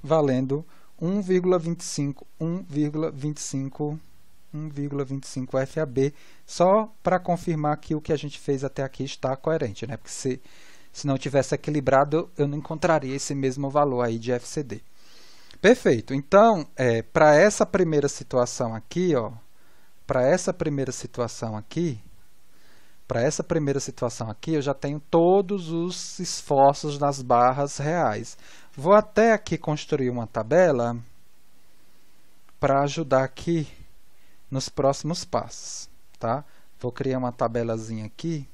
valendo 1,25 FAB, só para confirmar que o que a gente fez até aqui está coerente, né? Porque se não tivesse equilibrado, eu não encontraria esse mesmo valor aí de FCD. Perfeito. Então, para essa primeira situação aqui, eu já tenho todos os esforços das barras reais. Vou até aqui construir uma tabela para ajudar aqui nos próximos passos, tá? Vou criar uma tabelazinha aqui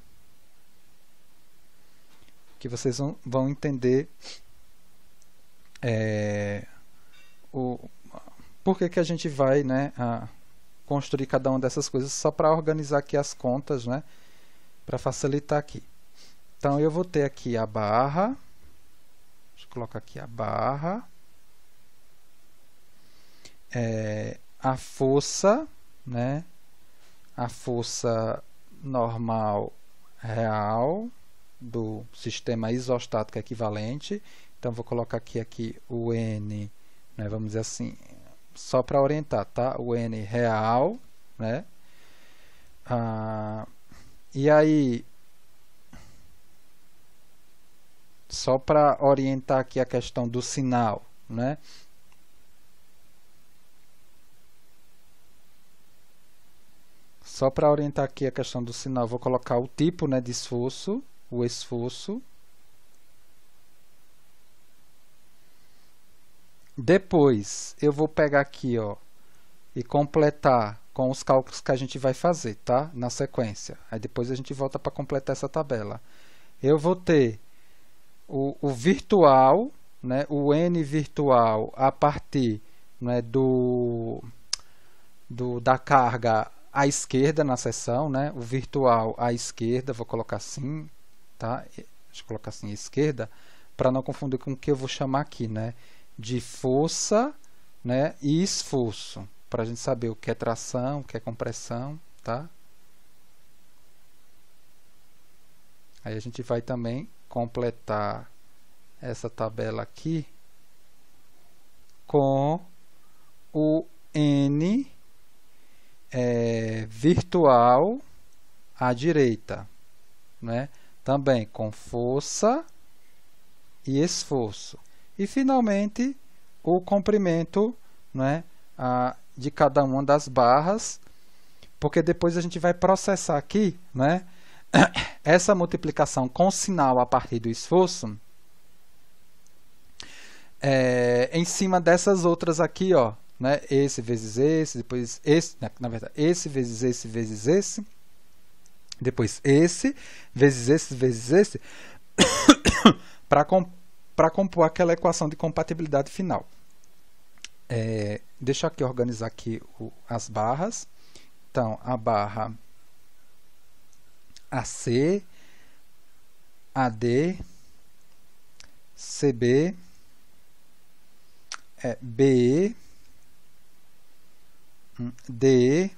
que vocês vão entender por que a gente vai, né, construir cada uma dessas coisas só para organizar aqui as contas, né? Para facilitar aqui. Então, eu vou ter aqui a barra. Deixa eu colocar aqui a barra. A força, né? A força normal real do sistema isostático equivalente. Então, vou colocar aqui o N, né? Vamos dizer assim, só para orientar, tá? O N real, né? E aí, só para orientar aqui a questão do sinal, né? Só para orientar aqui a questão do sinal, vou colocar o tipo, né, de esforço, o esforço. Depois, eu vou pegar aqui, ó, e completar com os cálculos que a gente vai fazer, tá? Na sequência. Aí depois a gente volta para completar essa tabela. Eu vou ter o virtual, né, o N virtual a partir, né, da carga à esquerda na seção, né, o virtual à esquerda, vou colocar assim, tá? Deixa eu colocar assim, esquerda, para não confundir com o que eu vou chamar aqui, né, de força, né, e esforço, para a gente saber o que é tração, o que é compressão, tá? Aí a gente vai também completar essa tabela aqui com o N virtual à direita, né? Também com força e esforço. E finalmente o comprimento, né, de cada uma das barras, porque depois a gente vai processar aqui, né, essa multiplicação com sinal a partir do esforço em cima dessas outras aqui, ó, né, esse vezes esse, depois esse, na verdade, esse vezes esse, depois esse vezes esse, para compor aquela equação de compatibilidade final. Deixa eu aqui organizar aqui as barras. Então, a barra AC, AD, CB, BE, DE,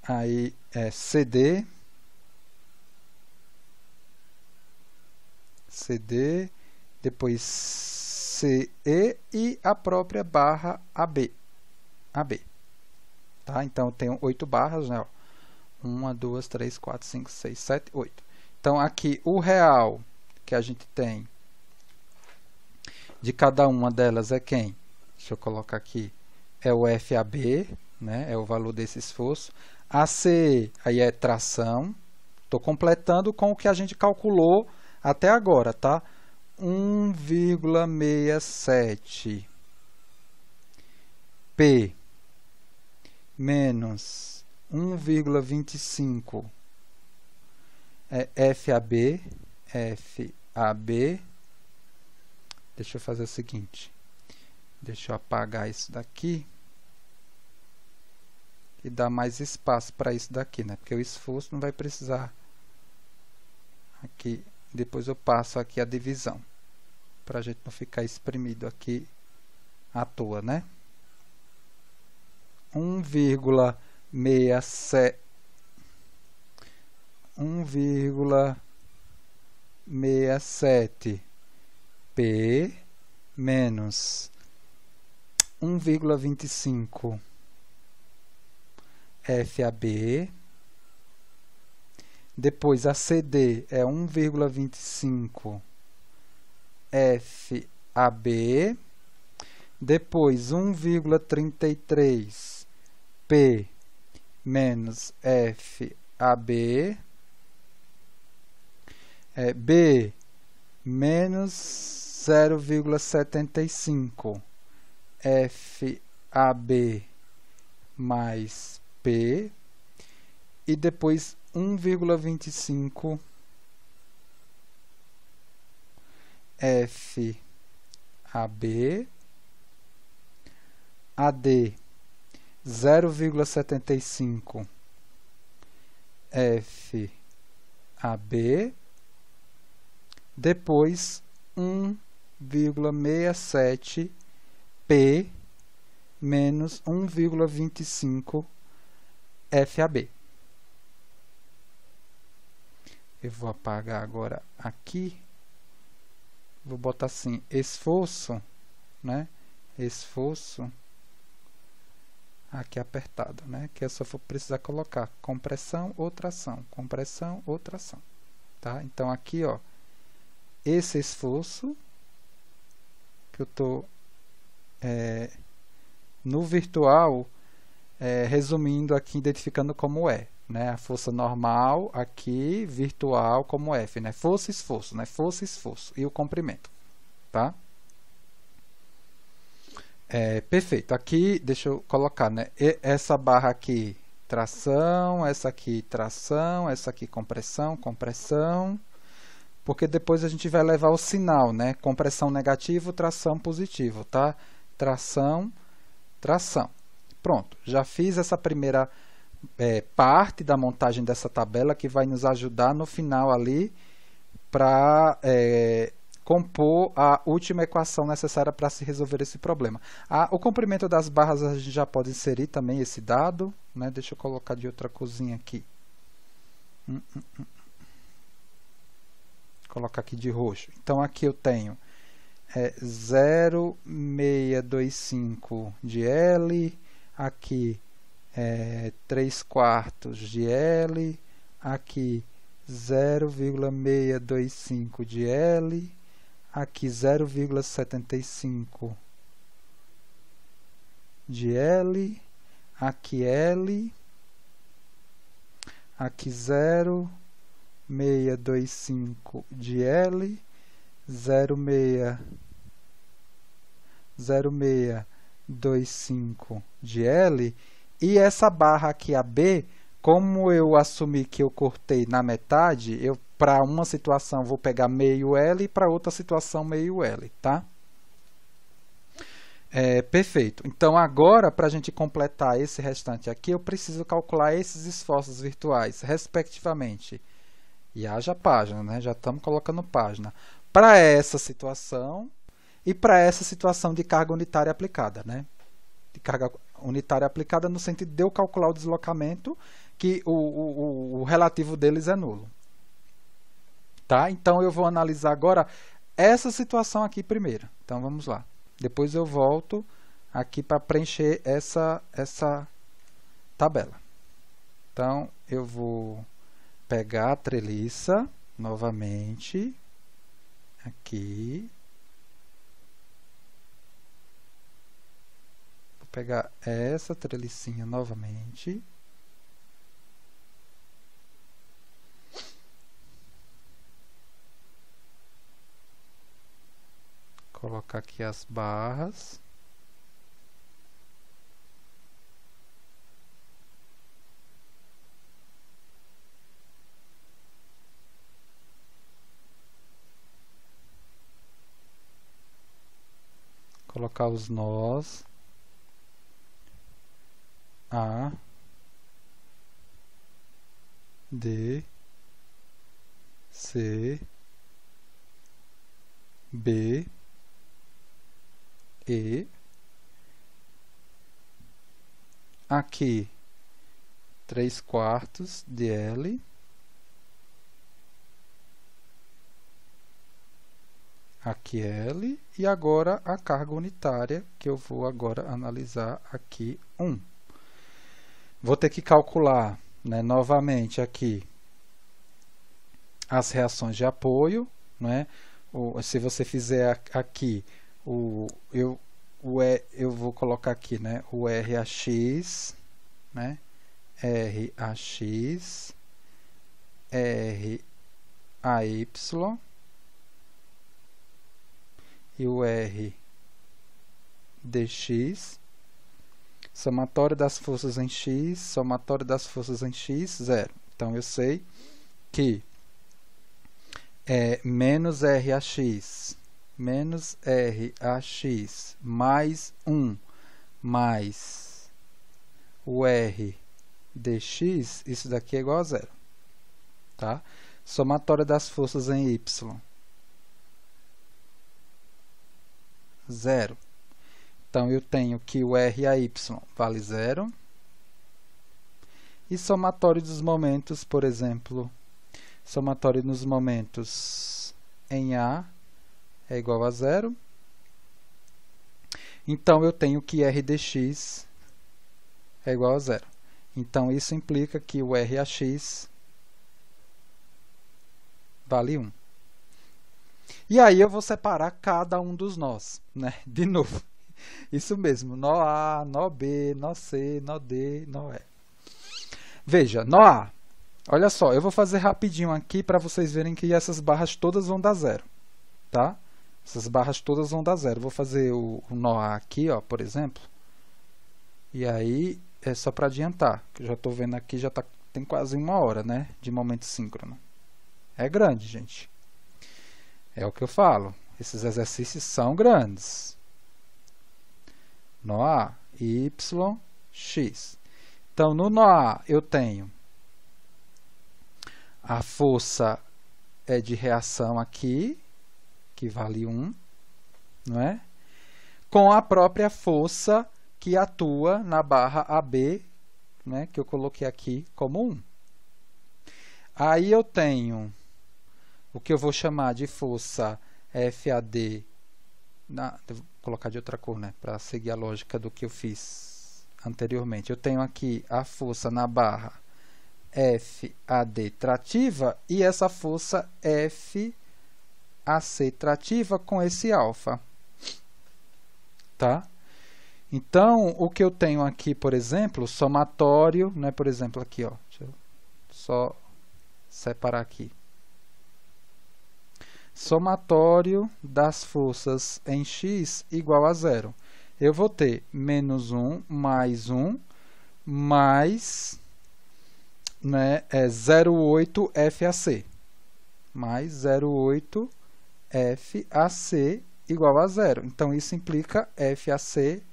aí CD, depois CE e a própria barra AB. Tá? Então, eu tenho 8 barras, né? 1, 2, 3, 4, 5, 6, 7, 8. Então, aqui o real que a gente tem de cada uma delas é quem? Deixa eu colocar aqui. É o FAB, né? É o valor desse esforço. ACE, aí é tração. Estou completando com o que a gente calculou até agora, tá? 1,67 P menos 1,25 FAB. Deixa eu fazer o seguinte. Deixa eu apagar isso daqui e dar mais espaço para isso daqui, né? Porque o esforço não vai precisar aqui. Depois eu passo aqui a divisão, para a gente não ficar exprimido aqui à toa, né? 1,67 P menos 1,25 FAB. Depois a CD é 1,25 FAB. Depois 1,33 P menos FAB. B menos 0,75 FAB mais P. E depois 1,25 FAB, AD 0,75 FAB, depois 1,67 P menos 1,25 FAB. Eu vou apagar agora aqui, vou botar assim, esforço, né? Esforço, aqui apertado, né? Que eu só vou precisar colocar compressão ou tração, tá? Então aqui, ó, esse esforço que eu tô no virtual, resumindo aqui, identificando como é, né? A força normal aqui, virtual como F, né? Força, esforço, né? Força, esforço e o comprimento, tá? Perfeito. Aqui, deixa eu colocar, né? Essa barra aqui, tração, essa aqui, compressão, porque depois a gente vai levar o sinal, né? Compressão negativo, tração positivo, tá? Tração, tração. Pronto, já fiz essa primeira parte da montagem dessa tabela que vai nos ajudar no final ali para compor a última equação necessária para se resolver esse problema. O comprimento das barras a gente já pode inserir também esse dado, né? Deixa eu colocar de outra cozinha aqui. Colocar aqui de roxo. Então aqui eu tenho 0,625 de L, aqui 3/4 de L, aqui 0,625 de L, aqui 0,75 de L, aqui L, aqui 0,625 de L, 0,625 de L, e essa barra aqui, a B, como eu assumi que eu cortei na metade, eu para uma situação vou pegar meio L e para outra situação meio L, tá? Perfeito. Então agora, para a gente completar esse restante aqui, eu preciso calcular esses esforços virtuais, respectivamente. E haja página, né? Já estamos colocando página. Para essa situação e para essa situação de carga unitária aplicada, né? De carga unitária aplicada no sentido de eu calcular o deslocamento, que o relativo deles é nulo. Tá? Então eu vou analisar agora essa situação aqui primeiro. Então vamos lá. Depois eu volto aqui para preencher essa tabela. Então eu vou pegar a treliça novamente aqui. Vou pegar essa trelicinha novamente. Colocar aqui as barras. Colocar os nós. A, D, C, B, E, aqui 3/4 de L, aqui L, e agora a carga unitária, que eu vou agora analisar aqui 1. Vou ter que calcular, né, novamente aqui as reações de apoio, né? Se você fizer aqui eu vou colocar aqui, né, o RAX, né, RAX, RAY e o RDX, somatório das forças em X, somatório das forças em X, 0. Então eu sei que menos RAX mais 1 mais o R dx, isso daqui é igual a zero. Tá? Somatória das forças em Y. Zero. Então, eu tenho que o R a Y vale zero. E somatório dos momentos, por exemplo, somatório nos momentos em A é igual a zero. Então, eu tenho que R dx é igual a zero. Então, isso implica que o R a x vale 1. E aí eu vou separar cada um dos nós, né? De novo. Isso mesmo, nó A, nó B, nó C, nó D, nó E. Veja, nó A. Olha só, eu vou fazer rapidinho aqui para vocês verem que essas barras todas vão dar zero. Tá? Essas barras todas vão dar zero. Vou fazer o nó A aqui, ó, por exemplo. E aí, é só para adiantar, que eu já estou vendo aqui, já tem quase 1 hora, né, de momento síncrono. É grande, gente. É o que eu falo. Esses exercícios são grandes. Nó A, Y, X. Então, no nó A, eu tenho a força de reação aqui, que vale 1, não é? Com a própria força que atua na barra AB, né, que eu coloquei aqui como 1. Aí eu tenho o que eu vou chamar de força FAD, vou colocar de outra cor, né, para seguir a lógica do que eu fiz anteriormente. Eu tenho aqui a força na barra FAD trativa e essa força FAC trativa com esse alfa. Tá? Então, o que eu tenho aqui, por exemplo, somatório, né, por exemplo, aqui, ó, deixa eu só separar aqui. Somatório das forças em x igual a zero. Eu vou ter menos 1 mais 1 mais, né, 0,8 FAC. Mais 0,8 FAC igual a zero. Então, isso implica FAC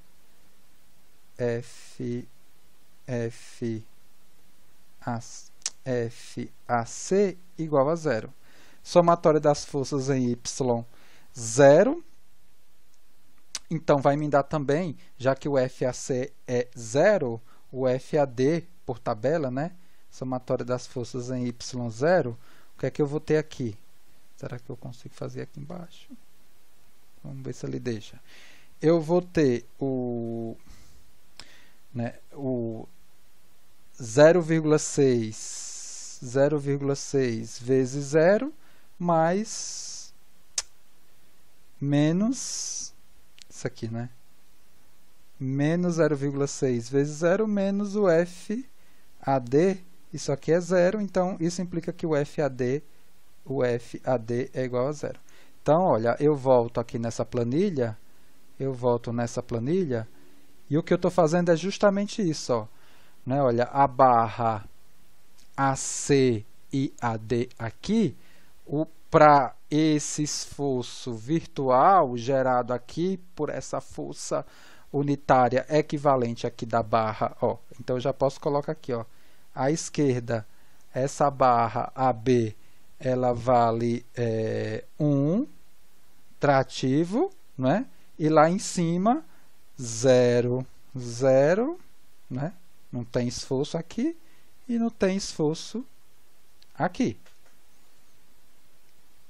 igual a zero. Somatória das forças em Y, 0. Então, vai me dar também, já que o FAC é 0, o FAD, por tabela, né? Somatória das forças em Y, 0. O que é que eu vou ter aqui? Será que eu consigo fazer aqui embaixo? Vamos ver se ele deixa. Eu vou ter o 0,6 vezes 0 mais menos isso aqui, né? Menos 0,6 vezes 0 menos o FAD. Isso aqui é 0, então isso implica que o FAD é igual a 0. Então, olha, eu volto aqui nessa planilha, e o que eu estou fazendo é justamente isso, ó, né? Olha, a barra AC e AD aqui, para esse esforço virtual gerado aqui por essa força unitária equivalente aqui da barra, ó, então eu já posso colocar aqui, ó, à esquerda, essa barra AB, ela vale 1 trativo, né? E lá em cima, 0, 0, né? Não tem esforço aqui e não tem esforço aqui.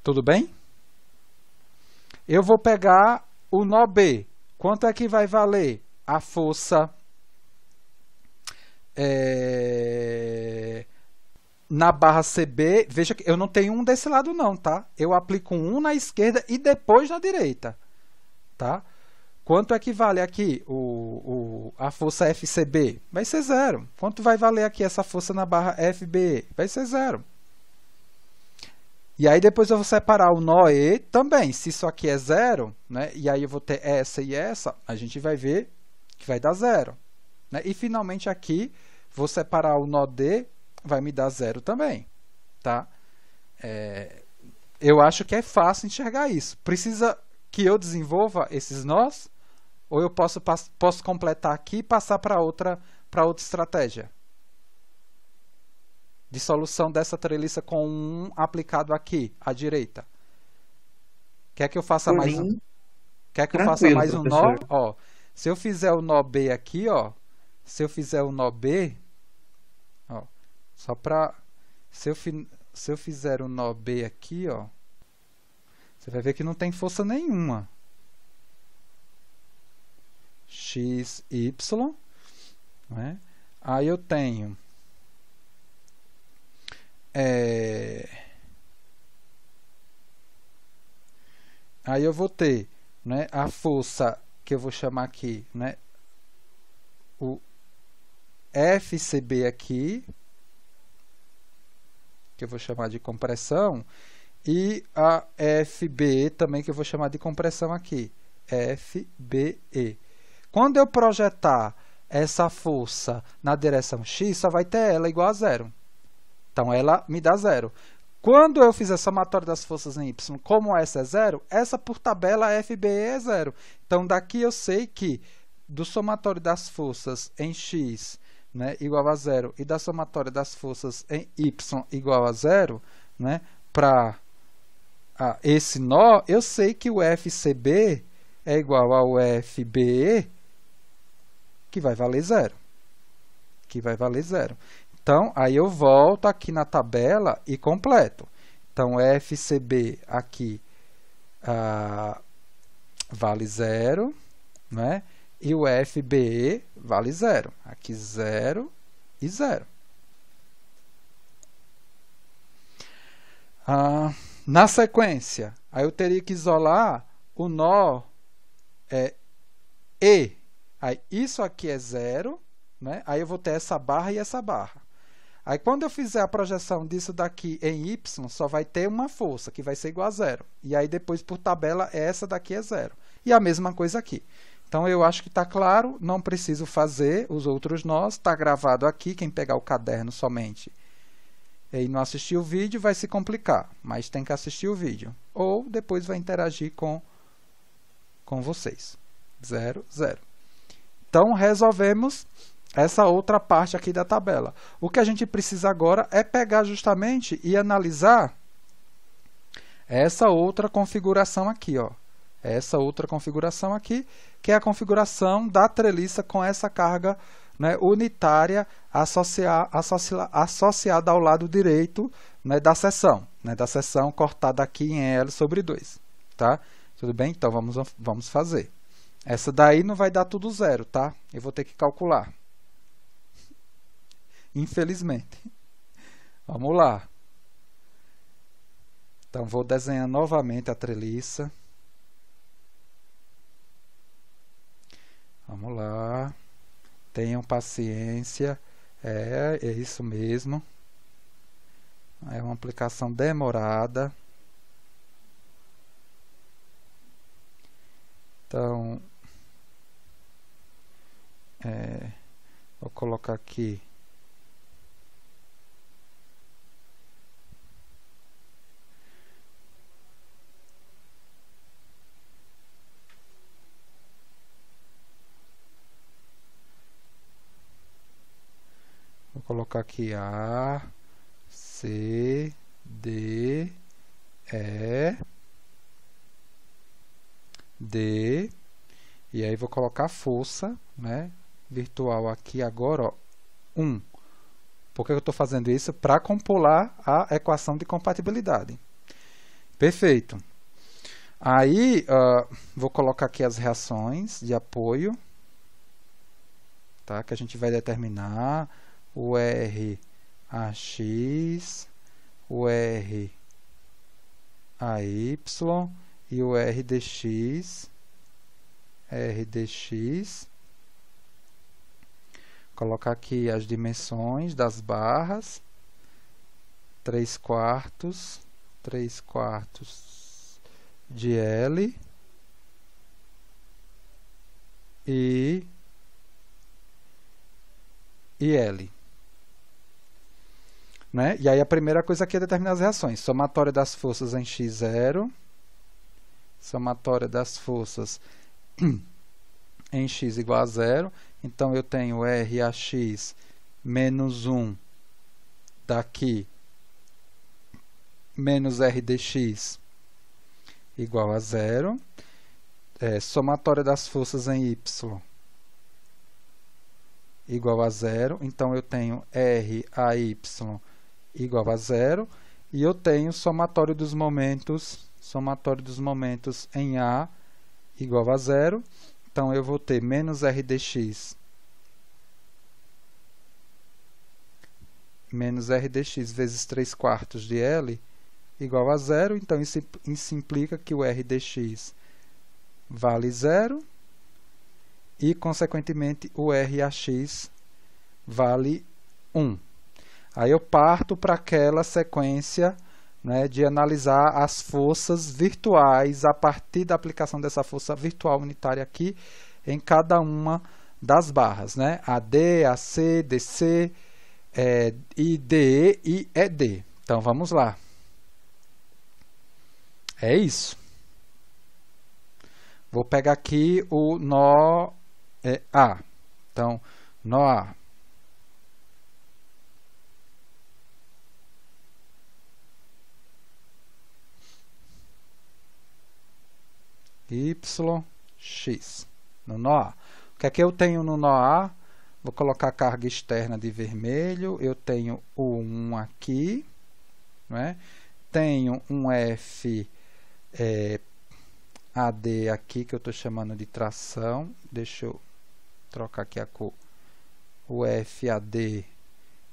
Tudo bem? Eu vou pegar o nó B. Quanto é que vai valer a força na barra CB? Veja que eu não tenho um desse lado não, tá? Eu aplico um na esquerda e depois na direita, tá? Quanto é que vale aqui a força FCB? Vai ser 0. Quanto vai valer aqui essa força na barra FBE? Vai ser 0. E aí depois eu vou separar o nó E também. Se isso aqui é 0, né, e aí eu vou ter essa e essa, a gente vai ver que vai dar 0. Né? E finalmente aqui, vou separar o nó D, vai me dar 0 também. Tá? Eu acho que é fácil enxergar isso. Precisa que eu desenvolva esses nós? Ou eu posso completar aqui e passar para outra para outra estratégia de solução dessa treliça com 1 aplicado aqui, à direita? Quer que eu faça Por mais um? mim, Quer que eu faça tranquilo, mais um nó? professor. Ó, se eu fizer o nó B aqui, ó, se eu fizer o nó B, ó, só para se eu fizer o nó B aqui, ó, você vai ver que não tem força nenhuma. X, Y, né? Aí eu tenho aí eu vou ter, né, a força que eu vou chamar aqui, né, o FCB aqui, que eu vou chamar de compressão, e a FBE também, que eu vou chamar de compressão aqui, FBE. Quando eu projetar essa força na direção X, só vai ter ela igual a zero. Então, ela me dá zero. Quando eu fizer a somatória das forças em Y, como essa é zero, essa por tabela FBE é zero. Então, daqui eu sei que do somatório das forças em X, né, igual a zero, e da somatória das forças em Y igual a zero, né, para esse nó, eu sei que o FCB é igual ao FBE, que vai valer zero. Que vai valer zero. Então, aí eu volto aqui na tabela e completo. Então, FCB aqui vale zero, né? E o FBE vale zero. Aqui zero e zero. Na sequência, aí eu teria que isolar o nó E. Aí, isso aqui é zero, né? Aí eu vou ter essa barra e essa barra. Aí, quando eu fizer a projeção disso daqui em Y, só vai ter uma força, que vai ser igual a zero. E aí, depois, por tabela, essa daqui é zero. E a mesma coisa aqui. Então, eu acho que está claro, não preciso fazer os outros nós, está gravado aqui, quem pegar o caderno somente e não assistir o vídeo vai se complicar, mas tem que assistir o vídeo. Ou depois vai interagir com vocês. 0, 0. Então, resolvemos essa outra parte aqui da tabela. O que a gente precisa agora é pegar justamente e analisar essa outra configuração aqui, ó. Essa outra configuração aqui, que é a configuração da treliça com essa carga, né, unitária associada ao lado direito, né, da seção, cortada aqui em L sobre 2. Tá? Tudo bem? Então, vamos fazer. Essa daí não vai dar tudo zero, tá? Eu vou ter que calcular. Infelizmente. Vamos lá. Então, vou desenhar novamente a treliça. Vamos lá. Tenham paciência. É isso mesmo. É uma aplicação demorada. Então, vou colocar aqui A, C, D, E, D, e aí vou colocar força, né, virtual aqui agora, ó, 1. Por que eu estou fazendo isso? Para compular a equação de compatibilidade. Perfeito. Aí, vou colocar aqui as reações de apoio, tá, que a gente vai determinar o RAX, o RAY e o RDX. Colocar aqui as dimensões das barras, 3/4 de L e L. Né? E aí a primeira coisa aqui é determinar as reações. Somatória das forças em x0, somatória das forças em x igual a 0, Então, eu tenho RAX menos 1 daqui menos RDX igual a 0. Somatória das forças em Y igual a 0. Então, eu tenho RAY igual a 0. E eu tenho somatório dos momentos em A igual a 0. Então, eu vou ter menos RDX vezes 3/4 de L igual a 0. Então, isso implica que o RDX vale 0 e, consequentemente, o RAX vale 1. Aí eu parto para aquela sequência, né, de analisar as forças virtuais a partir da aplicação dessa força virtual unitária aqui em cada uma das barras, né? AD, AC, DC, IDE e ED. Então, vamos lá. É isso. Vou pegar aqui o nó A. Então, nó A. YX. No nó A. O que é que eu tenho no nó A? Vou colocar a carga externa de vermelho. Eu tenho o 1 aqui, né? Tenho um F AD aqui, que eu estou chamando de tração. Deixa eu trocar aqui a cor. O FAD,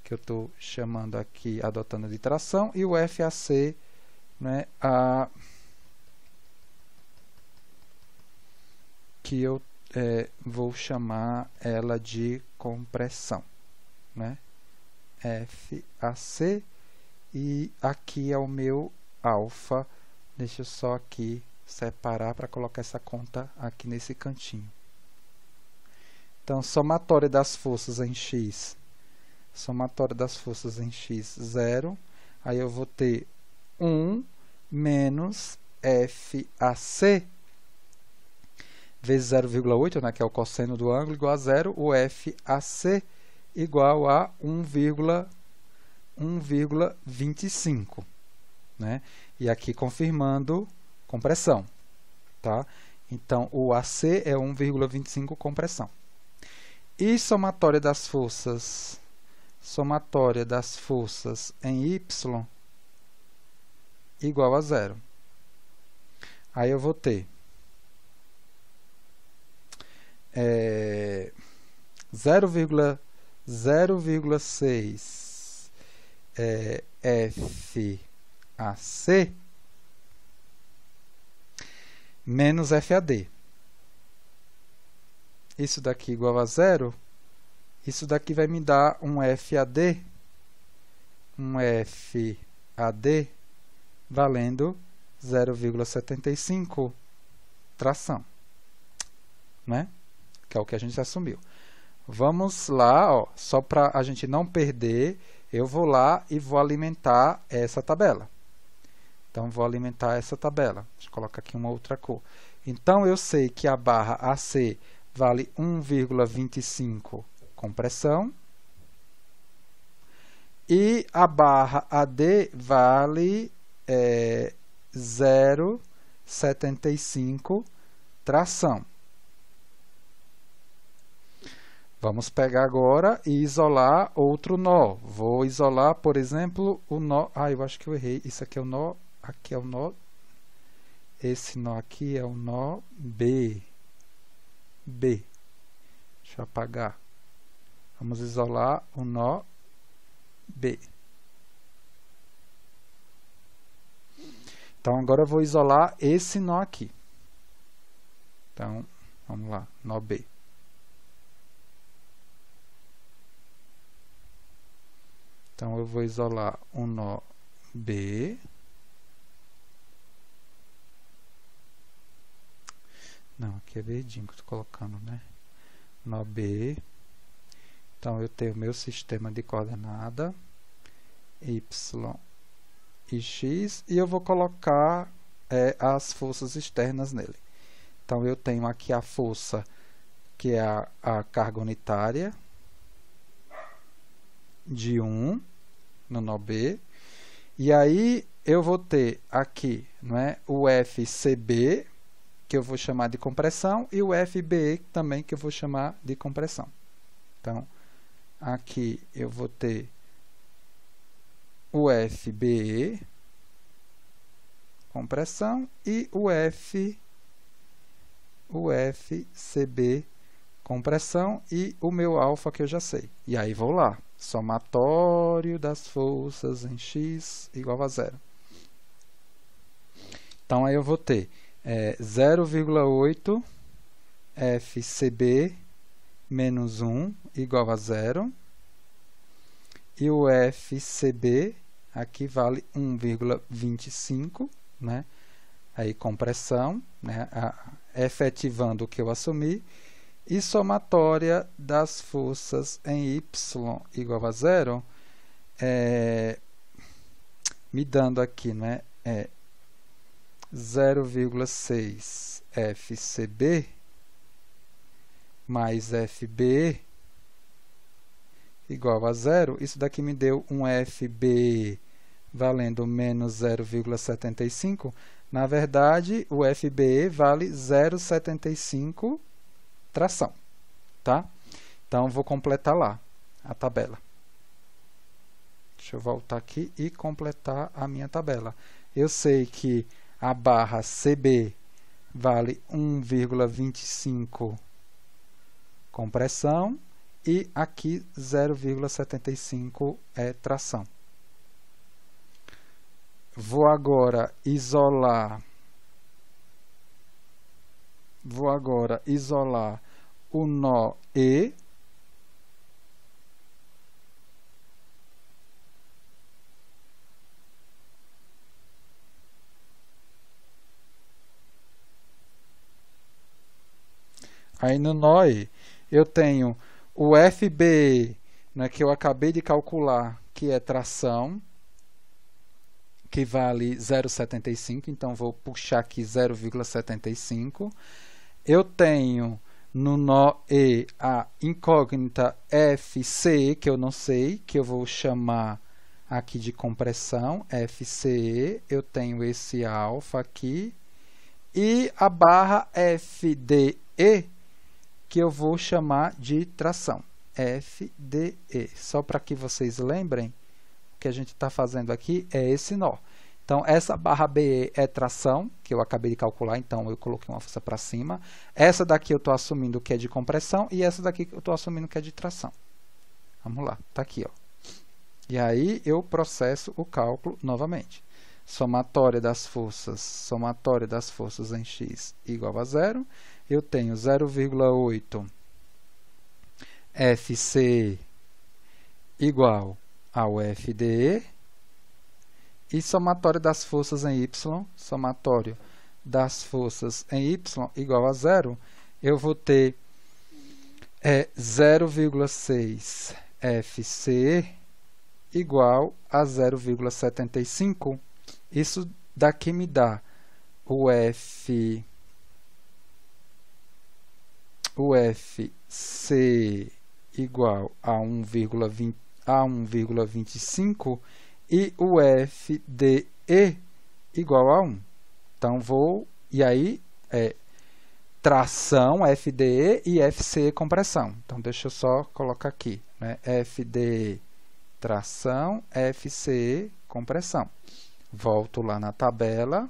que eu estou chamando aqui, adotando de tração. E o FAC, né, que eu vou chamar ela de compressão, né? FAC, e aqui é o meu alfa. Deixa eu só aqui separar para colocar essa conta aqui nesse cantinho. Então, somatória das forças em X. Somatória das forças em X, 0. Aí eu vou ter 1 menos FAC vezes 0,8, né, que é o cosseno do ângulo, igual a 0. O FAC igual a 1,25. Né? E aqui confirmando compressão. Tá? Então, o AC é 1,25 compressão. E somatória das forças em Y igual a 0. Aí eu vou ter 0,6 FAC menos FAD. Isso daqui igual a 0. Isso daqui vai me dar um FAD valendo 0,75 tração, né? Que é o que a gente assumiu. Vamos lá, ó, só para a gente não perder, eu vou lá e vou alimentar essa tabela. Então, vou alimentar essa tabela. Deixa eu colocar aqui uma outra cor. Então, eu sei que a barra AC vale 1,25 compressão. E a barra AD vale 0,75 tração. Vamos pegar agora e isolar outro nó. Vou isolar, por exemplo, o nó... eu acho que eu errei. Isso aqui é o nó... Aqui é o nó... Esse nó aqui é o nó B. Deixa eu apagar. Vamos isolar o nó B. Então, agora eu vou isolar esse nó aqui. Então, vamos lá, nó B. Então, eu vou isolar o nó B. Não, aqui é verdinho que eu estou colocando, né? Nó B. Então, eu tenho o meu sistema de coordenada, Y e X, e eu vou colocar as forças externas nele. Então, eu tenho aqui a força que é a carga unitária de 1 no nó B. E aí eu vou ter aqui, não é, o FCB, que eu vou chamar de compressão, e o FBE também, que eu vou chamar de compressão. Então, aqui eu vou ter o FBE, compressão, e o FCB, compressão, e o meu alfa que eu já sei. E aí vou lá, somatório das forças em X igual a 0. Então, aí eu vou ter 0,8 FCB menos 1 igual a 0. E o FCB aqui vale 1,25, né? Aí compressão, né? Efetivando o que eu assumi. E somatória das forças em Y igual a 0, me dando aqui, né? 0,6 FCB mais FB igual a 0. Isso daqui me deu um FB valendo menos 0,75. Na verdade, o FBE vale 0,75 tração, tá? Então, vou completar lá a tabela. Deixa eu voltar aqui e completar a minha tabela. Eu sei que a barra CB vale 1,25 compressão e aqui 0,75 é tração. Vou agora isolar o nó E. Aí no nó E eu tenho o FB, né, que eu acabei de calcular, que é tração, que vale 0,75, então vou puxar aqui 0,75. Eu tenho no nó E a incógnita FCE, que eu não sei, que eu vou chamar aqui de compressão, FCE. Eu tenho esse alfa aqui. E a barra FDE, que eu vou chamar de tração, FDE. Só para que vocês lembrem, o que a gente está fazendo aqui é esse nó. Então, essa barra BE é tração, que eu acabei de calcular, então eu coloquei uma força para cima. Essa daqui eu estou assumindo que é de compressão, e essa daqui eu estou assumindo que é de tração. Vamos lá, está aqui, ó. E aí eu processo o cálculo novamente. Somatória das forças em X igual a 0. Eu tenho 0,8 FC igual ao FDE. E somatório das forças em Y, igual a 0, eu vou ter 0,6 FC igual a 0,75. Isso daqui me dá o FC igual a 1,25 e o FDE igual a 1. Então, e aí, tração, FDE e FCE compressão. Então, deixa eu só colocar aqui, né? FDE tração, FCE compressão. Volto lá na tabela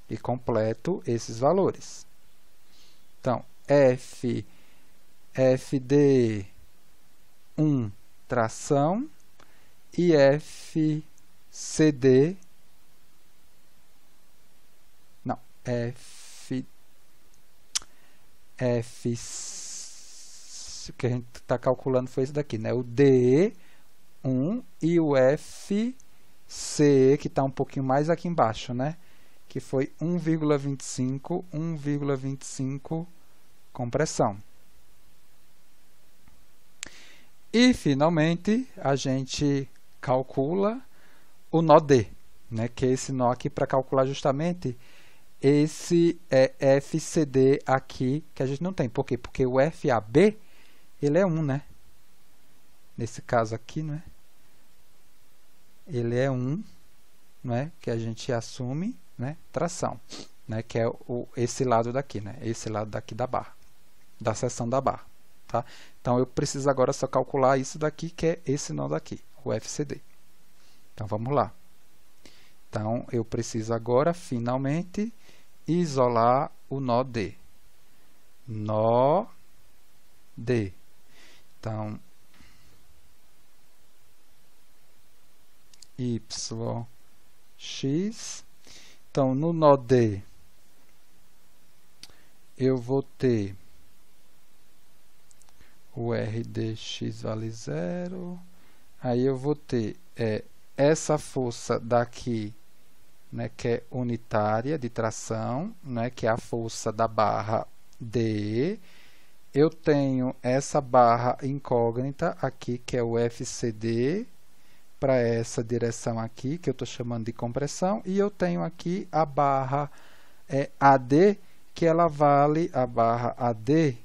e completo esses valores. Então, FDE 1 tração e FCD, não, o que a gente está calculando foi esse daqui, né? O DE 1 e o FCE, que está um pouquinho mais aqui embaixo, né? Que foi 1,25 compressão. E, finalmente, a gente calcula o nó D, né? Que é esse nó aqui para calcular justamente esse FCD aqui que a gente não tem. Por quê? Porque o FAB, ele é 1, né? Nesse caso aqui, né? Ele é 1, né? Que a gente assume, né? Tração, né? Que é esse lado daqui, né? Esse lado daqui da barra, da seção da barra, tá? Então, eu preciso agora só calcular isso daqui, que é esse nó daqui, o FCD. Então, vamos lá. Então, eu preciso agora, finalmente, isolar o nó D. Nó D. Então, Y, X. Então, no nó D, eu vou ter o RDX vale 0. Aí eu vou ter essa força daqui, né, que é unitária de tração, né, que é a força da barra D. Eu tenho essa barra incógnita aqui, que é o FCD, para essa direção aqui, que eu estou chamando de compressão, e eu tenho aqui a barra AD, que ela vale, a barra AD,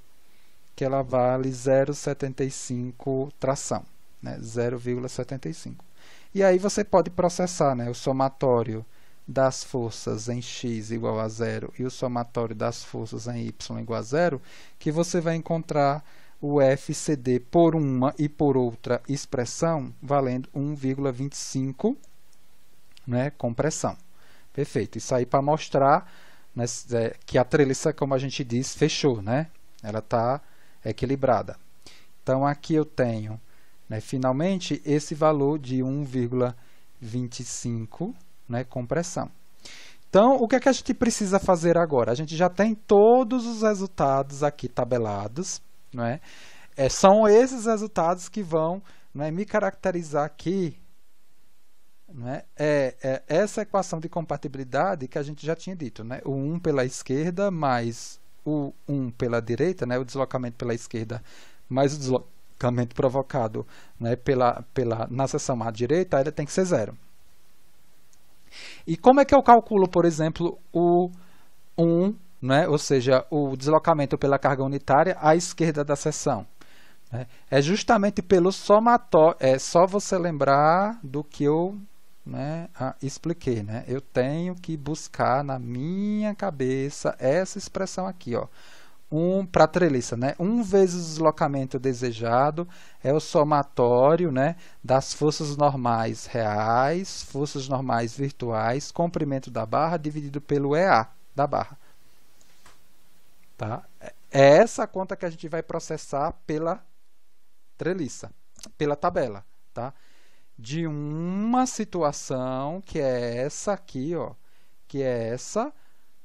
que ela vale 0,75 tração, né, 0,75. E aí você pode processar, né, o somatório das forças em x igual a 0 e o somatório das forças em y igual a 0, que você vai encontrar o FCD por uma e por outra expressão valendo 1,25, né, compressão. Perfeito. Isso aí para mostrar, né, que a treliça, como a gente diz, fechou, né? Ela está equilibrada. Então, aqui eu tenho, né, finalmente, esse valor de 1,25, né, compressão. Então, o que é que a gente precisa fazer agora? A gente já tem todos os resultados aqui tabelados, não é? São esses resultados que vão, não é, me caracterizar aqui, não é? Essa equação de compatibilidade que a gente já tinha dito, né? O 1 pela esquerda mais o 1 pela direita, né? O deslocamento pela esquerda mais o deslocamento provocado, né, na seção à direita, ele tem que ser 0. E como é que eu calculo, por exemplo, o 1, né, ou seja, o deslocamento pela carga unitária à esquerda da seção? É justamente pelo somatório. É só você lembrar do que eu, né, expliquei, né? Eu tenho que buscar na minha cabeça essa expressão aqui, ó. Para a treliça, né? 1 vezes o deslocamento desejado é o somatório, né, das forças normais reais, forças normais virtuais, comprimento da barra dividido pelo EA da barra. Tá? É essa a conta que a gente vai processar pela treliça, pela tabela, tá? De uma situação que é essa aqui, ó, que é essa,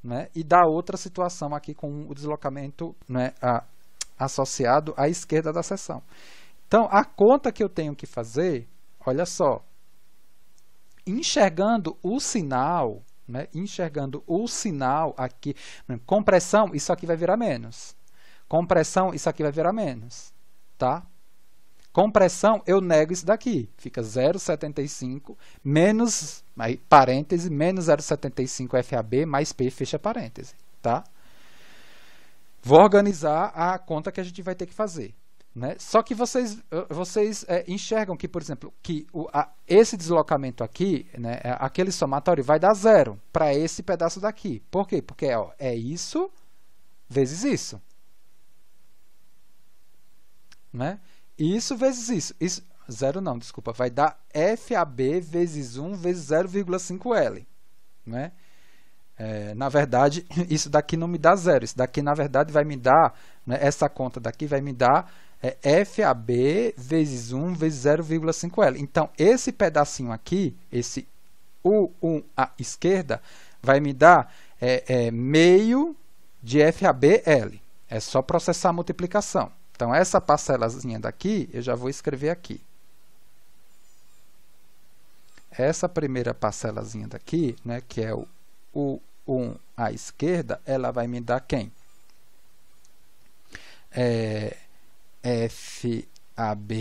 né, e da outra situação aqui com o deslocamento, né, associado à esquerda da seção. Então, a conta que eu tenho que fazer, olha só, enxergando o sinal, né, enxergando o sinal aqui, compressão, isso aqui vai virar menos. Compressão, isso aqui vai virar menos, tá? Compressão, eu nego isso daqui. Fica 0,75 menos, aí, parêntese, menos 0,75 FAB mais P, fecha parêntese. Tá? Vou organizar a conta que a gente vai ter que fazer. Né? Só que vocês enxergam que, por exemplo, que esse deslocamento aqui, né, aquele somatório vai dar 0 para esse pedaço daqui. Por quê? Porque ó, é isso vezes isso. Né? Isso vezes isso. 0 não, desculpa. Vai dar FAB vezes 1 vezes 0,5L. Né? Na verdade, isso daqui não me dá 0. Isso daqui, na verdade, vai me dar, né, essa conta daqui vai me dar FAB vezes 1 vezes 0,5L. Então, esse pedacinho aqui, esse U1 à esquerda, vai me dar meio de FABL. É só processar a multiplicação. Então, essa parcelazinha daqui, eu já vou escrever aqui. Essa primeira parcelazinha daqui, né, que é o U1 à esquerda, ela vai me dar quem? FAB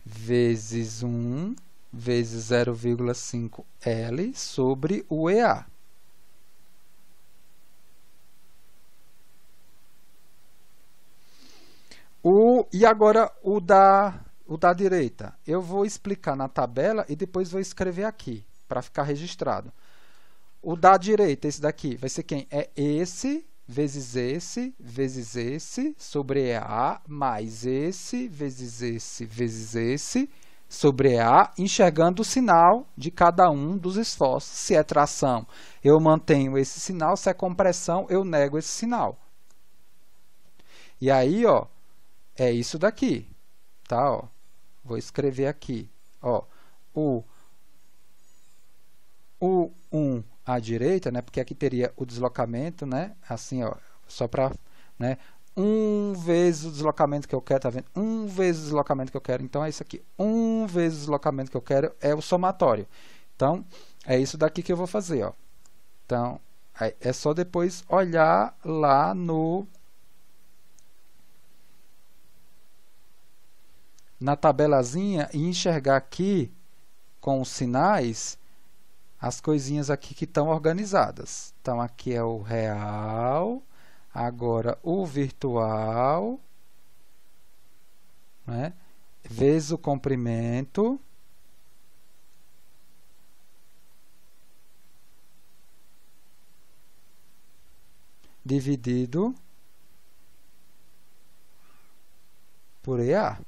vezes 1 vezes 0,5L sobre o EA. E agora o da direita. Eu vou explicar na tabela e depois vou escrever aqui, para ficar registrado. O da direita, esse daqui, vai ser quem? É esse vezes esse, sobre EA, mais esse vezes esse, sobre EA, enxergando o sinal de cada um dos esforços. Se é tração, eu mantenho esse sinal. Se é compressão, eu nego esse sinal. E aí, ó, é isso daqui, tá? Ó, vou escrever aqui, ó, o 1 à direita, né? Porque aqui teria o deslocamento, né? Assim, ó, só para, né? 1 vezes o deslocamento que eu quero, tá vendo? 1 vezes o deslocamento que eu quero. Então é isso aqui. 1 vezes o deslocamento que eu quero é o somatório. Então é isso daqui que eu vou fazer, ó. Então é só depois olhar lá na tabelazinha e enxergar aqui com os sinais as coisinhas aqui que estão organizadas. Então aqui é o real, agora o virtual, né, vezes o comprimento, dividido por EA.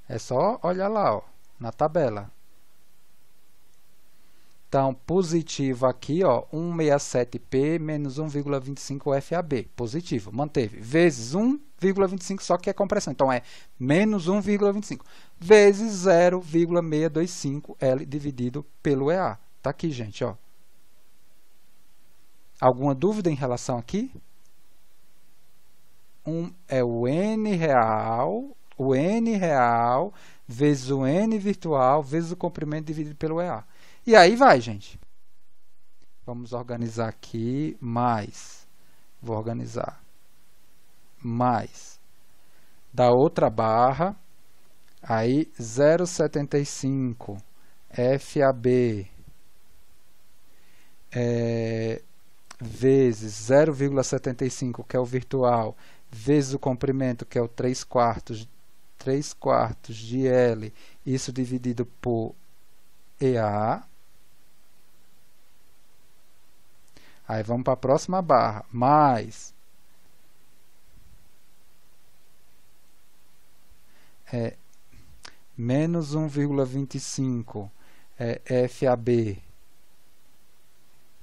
É só olhar lá, ó, na tabela. Então, positivo aqui, ó, 167P menos 1,25 FAB. Positivo, manteve. Vezes 1,25, só que é compressão. Então, é menos 1,25. Vezes 0,625 L dividido pelo EA. Tá aqui, gente, ó. Alguma dúvida em relação aqui? É o N real vezes o N virtual vezes o comprimento dividido pelo EA. E aí vai, gente. Vamos organizar aqui, mais. Vou organizar. Mais. Da outra barra, aí 0,75 FAB vezes 0,75, que é o virtual, vezes o comprimento, que é o 3/4 de L, isso dividido por EA. Aí vamos para a próxima barra, mais menos 1,25 FAB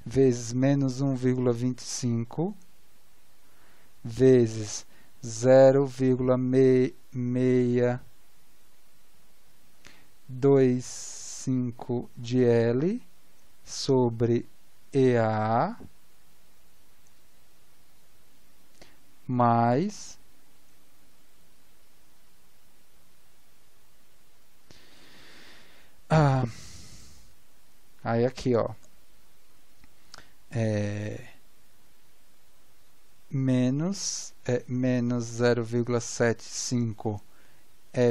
vezes menos 1,25 vezes 0,625 de L sobre EA mais aí aqui, ó, menos 0,75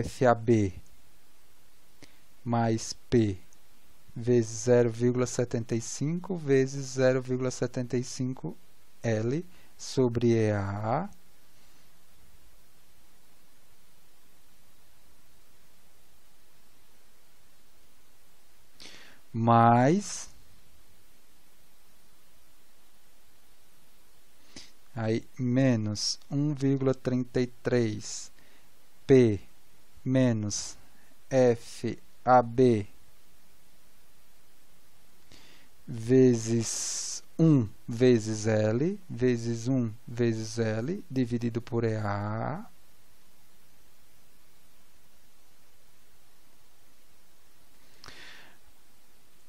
FAB mais P vezes 0,75 vezes 0,75 L sobre EA mais aí menos 1,33 P menos FAB vezes 1 vezes L, vezes 1 vezes L, dividido por EA,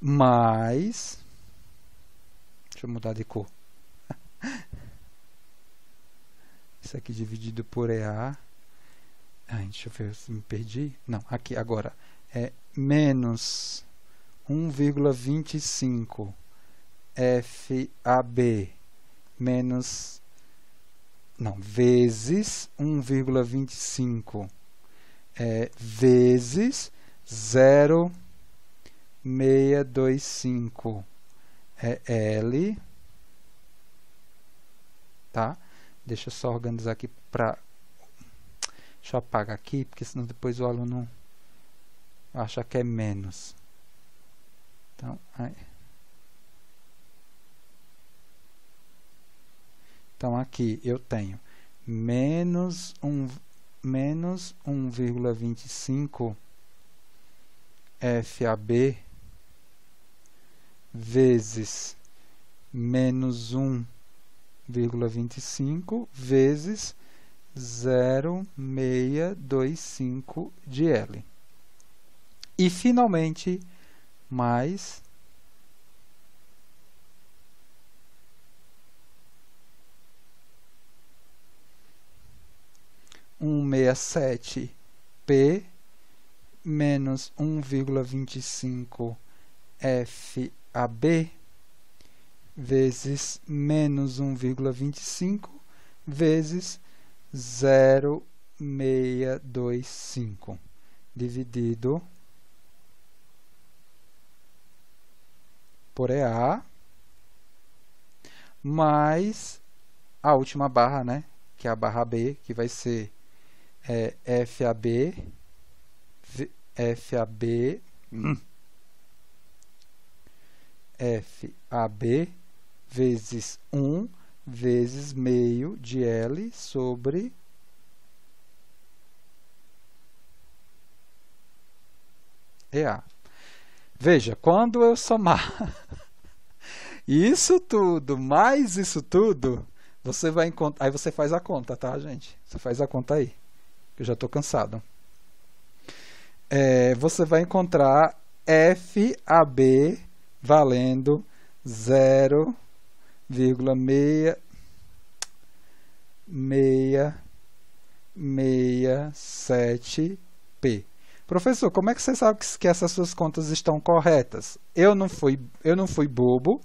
mais, deixa eu mudar de cor, isso aqui dividido por EA, deixa eu ver se me perdi, não, aqui agora, é menos 1,25 FAB menos, não, vezes 1,25 vezes 0,625 L, tá? Deixa eu só organizar aqui para Deixa eu apagar aqui, porque senão depois o aluno acha que é menos. Então, aí. Então aqui eu tenho menos 1,25 FAB vezes menos 1,25 vezes 0,625 de L. E finalmente mais 167P menos 1,25 FAB vezes menos 1,25 vezes 0,625 dividido por EA mais a última barra, né, que é a barra B, que vai ser FAB vezes 1 vezes meio de L sobre EA. Veja, quando eu somar isso tudo mais isso tudo, você vai encontrar. Aí você faz a conta, tá, gente? Você faz a conta aí, que eu já estou cansado. Você vai encontrar FAB valendo 0,667P. Professor, como é que você sabe que essas suas contas estão corretas? Eu não fui bobo.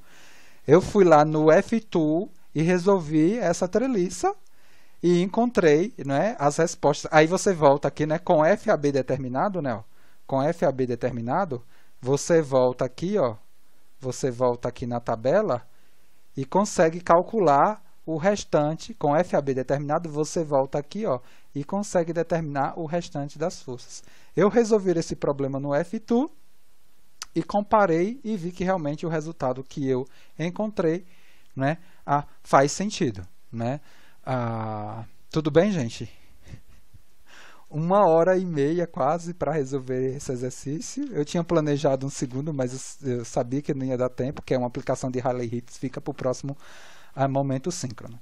Eu fui lá no F-Tool e resolvi essa treliça e encontrei, né, as respostas. Aí você volta aqui, né, com FAB determinado, né, ó, com FAB determinado, você volta aqui, ó, você volta aqui na tabela e consegue calcular o restante. Com FAB determinado, você volta aqui, ó, e consegue determinar o restante das forças. Eu resolvi esse problema no F-Tool e comparei e vi que realmente o resultado que eu encontrei, né, faz sentido, né? Tudo bem, gente? 1h30 quase para resolver esse exercício. Eu tinha planejado um segundo, mas eu sabia que não ia dar tempo, que é uma aplicação de Rayleigh-Ritz, fica para o próximo momento síncrono.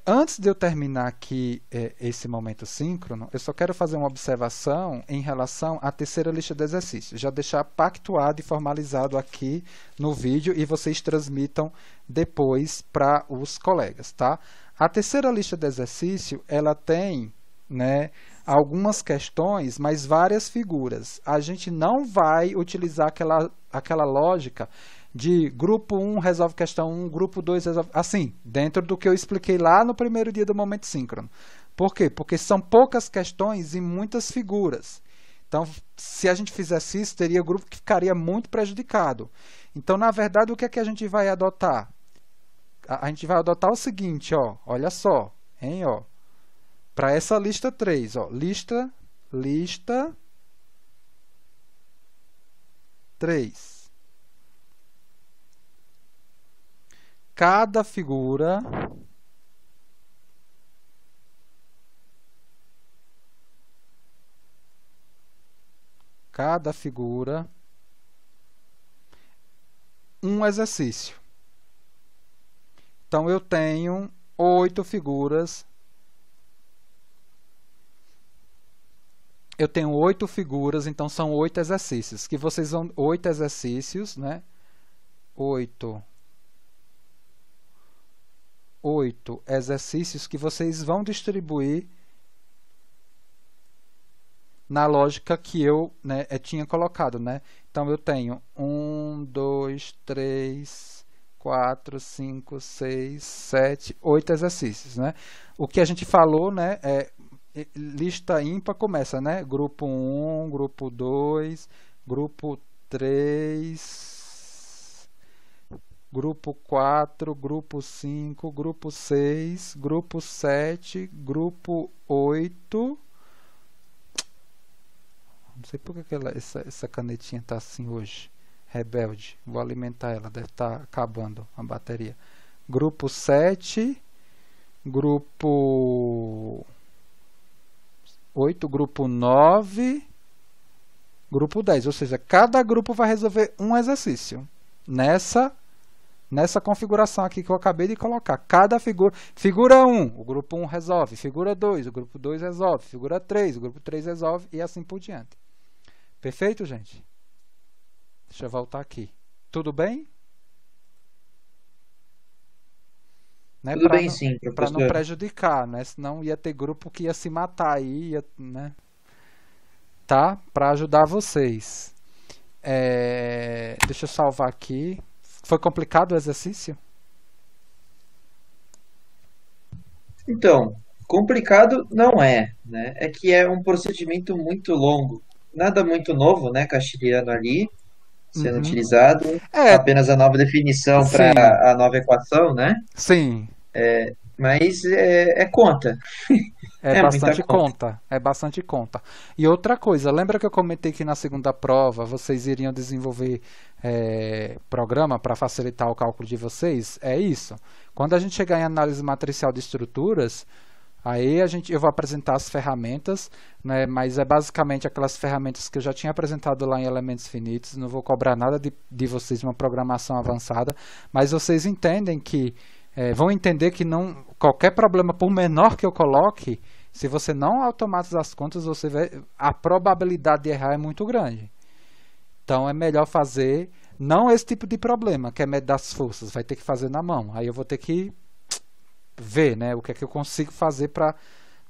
Antes de eu terminar aqui esse momento síncrono, eu só quero fazer uma observação em relação à terceira lista de exercícios. Já deixar pactuado e formalizado aqui no vídeo e vocês transmitam depois para os colegas, tá? A terceira lista de exercício, ela tem, né, algumas questões, mas várias figuras. A gente não vai utilizar aquela lógica de grupo 1 resolve questão 1, grupo 2 resolve... Assim, dentro do que eu expliquei lá no primeiro dia do momento síncrono. Por quê? Porque são poucas questões e muitas figuras. Então, se a gente fizesse isso, teria grupo que ficaria muito prejudicado. Então, na verdade, o que é que a gente vai adotar? A gente vai adotar o seguinte, ó, olha só, hein, ó. Para essa lista 3, ó, lista 3. Cada figura um exercício. Então eu tenho 8 figuras. Eu tenho 8 figuras, então são 8 exercícios, que vocês vão 8 exercícios, né? 8 exercícios que vocês vão distribuir na lógica que eu, né, tinha colocado, né? Então eu tenho 1, 2, 3, 4, 5, 6, 7, 8 exercícios, né? O que a gente falou, né, lista ímpar começa, né? Grupo 1, grupo 2, grupo 3, grupo 4, grupo 5, grupo 6, grupo 7, grupo 8, Não sei por que essa canetinha tá assim hoje. Rebelde. Vou alimentar ela. Deve estar acabando a bateria. Grupo 7. Grupo 8. Grupo 9. Grupo 10. Ou seja, cada grupo vai resolver um exercício. Nessa configuração aqui que eu acabei de colocar. Cada figura. Figura 1, o grupo 1 resolve. Figura 2, o grupo 2 resolve. Figura 3, o grupo 3 resolve. E assim por diante. Perfeito, gente? Deixa eu voltar aqui. Tudo bem? Né? Tudo bem, sim, Para não professor. prejudicar, né? Senão ia ter grupo que ia se matar aí, né? Tá? Para ajudar vocês. Deixa eu salvar aqui. Foi complicado o exercício? Então, complicado não é, né? É que é um procedimento muito longo. Nada muito novo, né? Castilhano ali sendo Uhum. utilizado. É, Apenas a nova definição sim, para a nova equação, né? sim. Mas é conta. É É muita bastante conta. conta, é bastante conta. E outra coisa, lembra que eu comentei que na segunda prova vocês iriam desenvolver programa para facilitar o cálculo de vocês? É isso. Quando a gente chegar em análise matricial de estruturas, aí eu vou apresentar as ferramentas, né, mas é basicamente aquelas ferramentas que eu já tinha apresentado lá em elementos finitos. Não vou cobrar nada de vocês uma programação avançada, mas vocês entendem que vão entender que não qualquer problema, por menor que eu coloque, se você não automatizar as contas, a probabilidade de errar é muito grande. Então é melhor fazer não esse tipo de problema, que é medir das forças, vai ter que fazer na mão. Aí eu vou ter que ver, né, o que é que eu consigo fazer para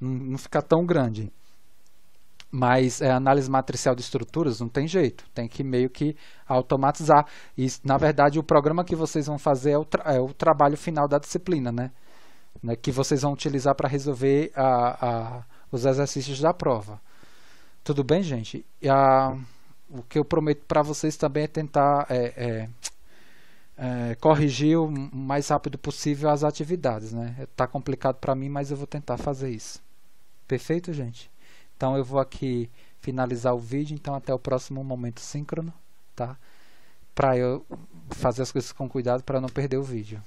não ficar tão grande. Mas análise matricial de estruturas não tem jeito, tem que meio que automatizar. E na verdade o programa que vocês vão fazer é o trabalho final da disciplina, né, que vocês vão utilizar para resolver os exercícios da prova. Tudo bem, gente? O que eu prometo para vocês também é tentar corrigir o mais rápido possível as atividades, né? Tá complicado para mim, mas eu vou tentar fazer isso. Perfeito, gente? Então eu vou aqui finalizar o vídeo, então até o próximo momento síncrono, tá? Para eu fazer as coisas com cuidado para não perder o vídeo.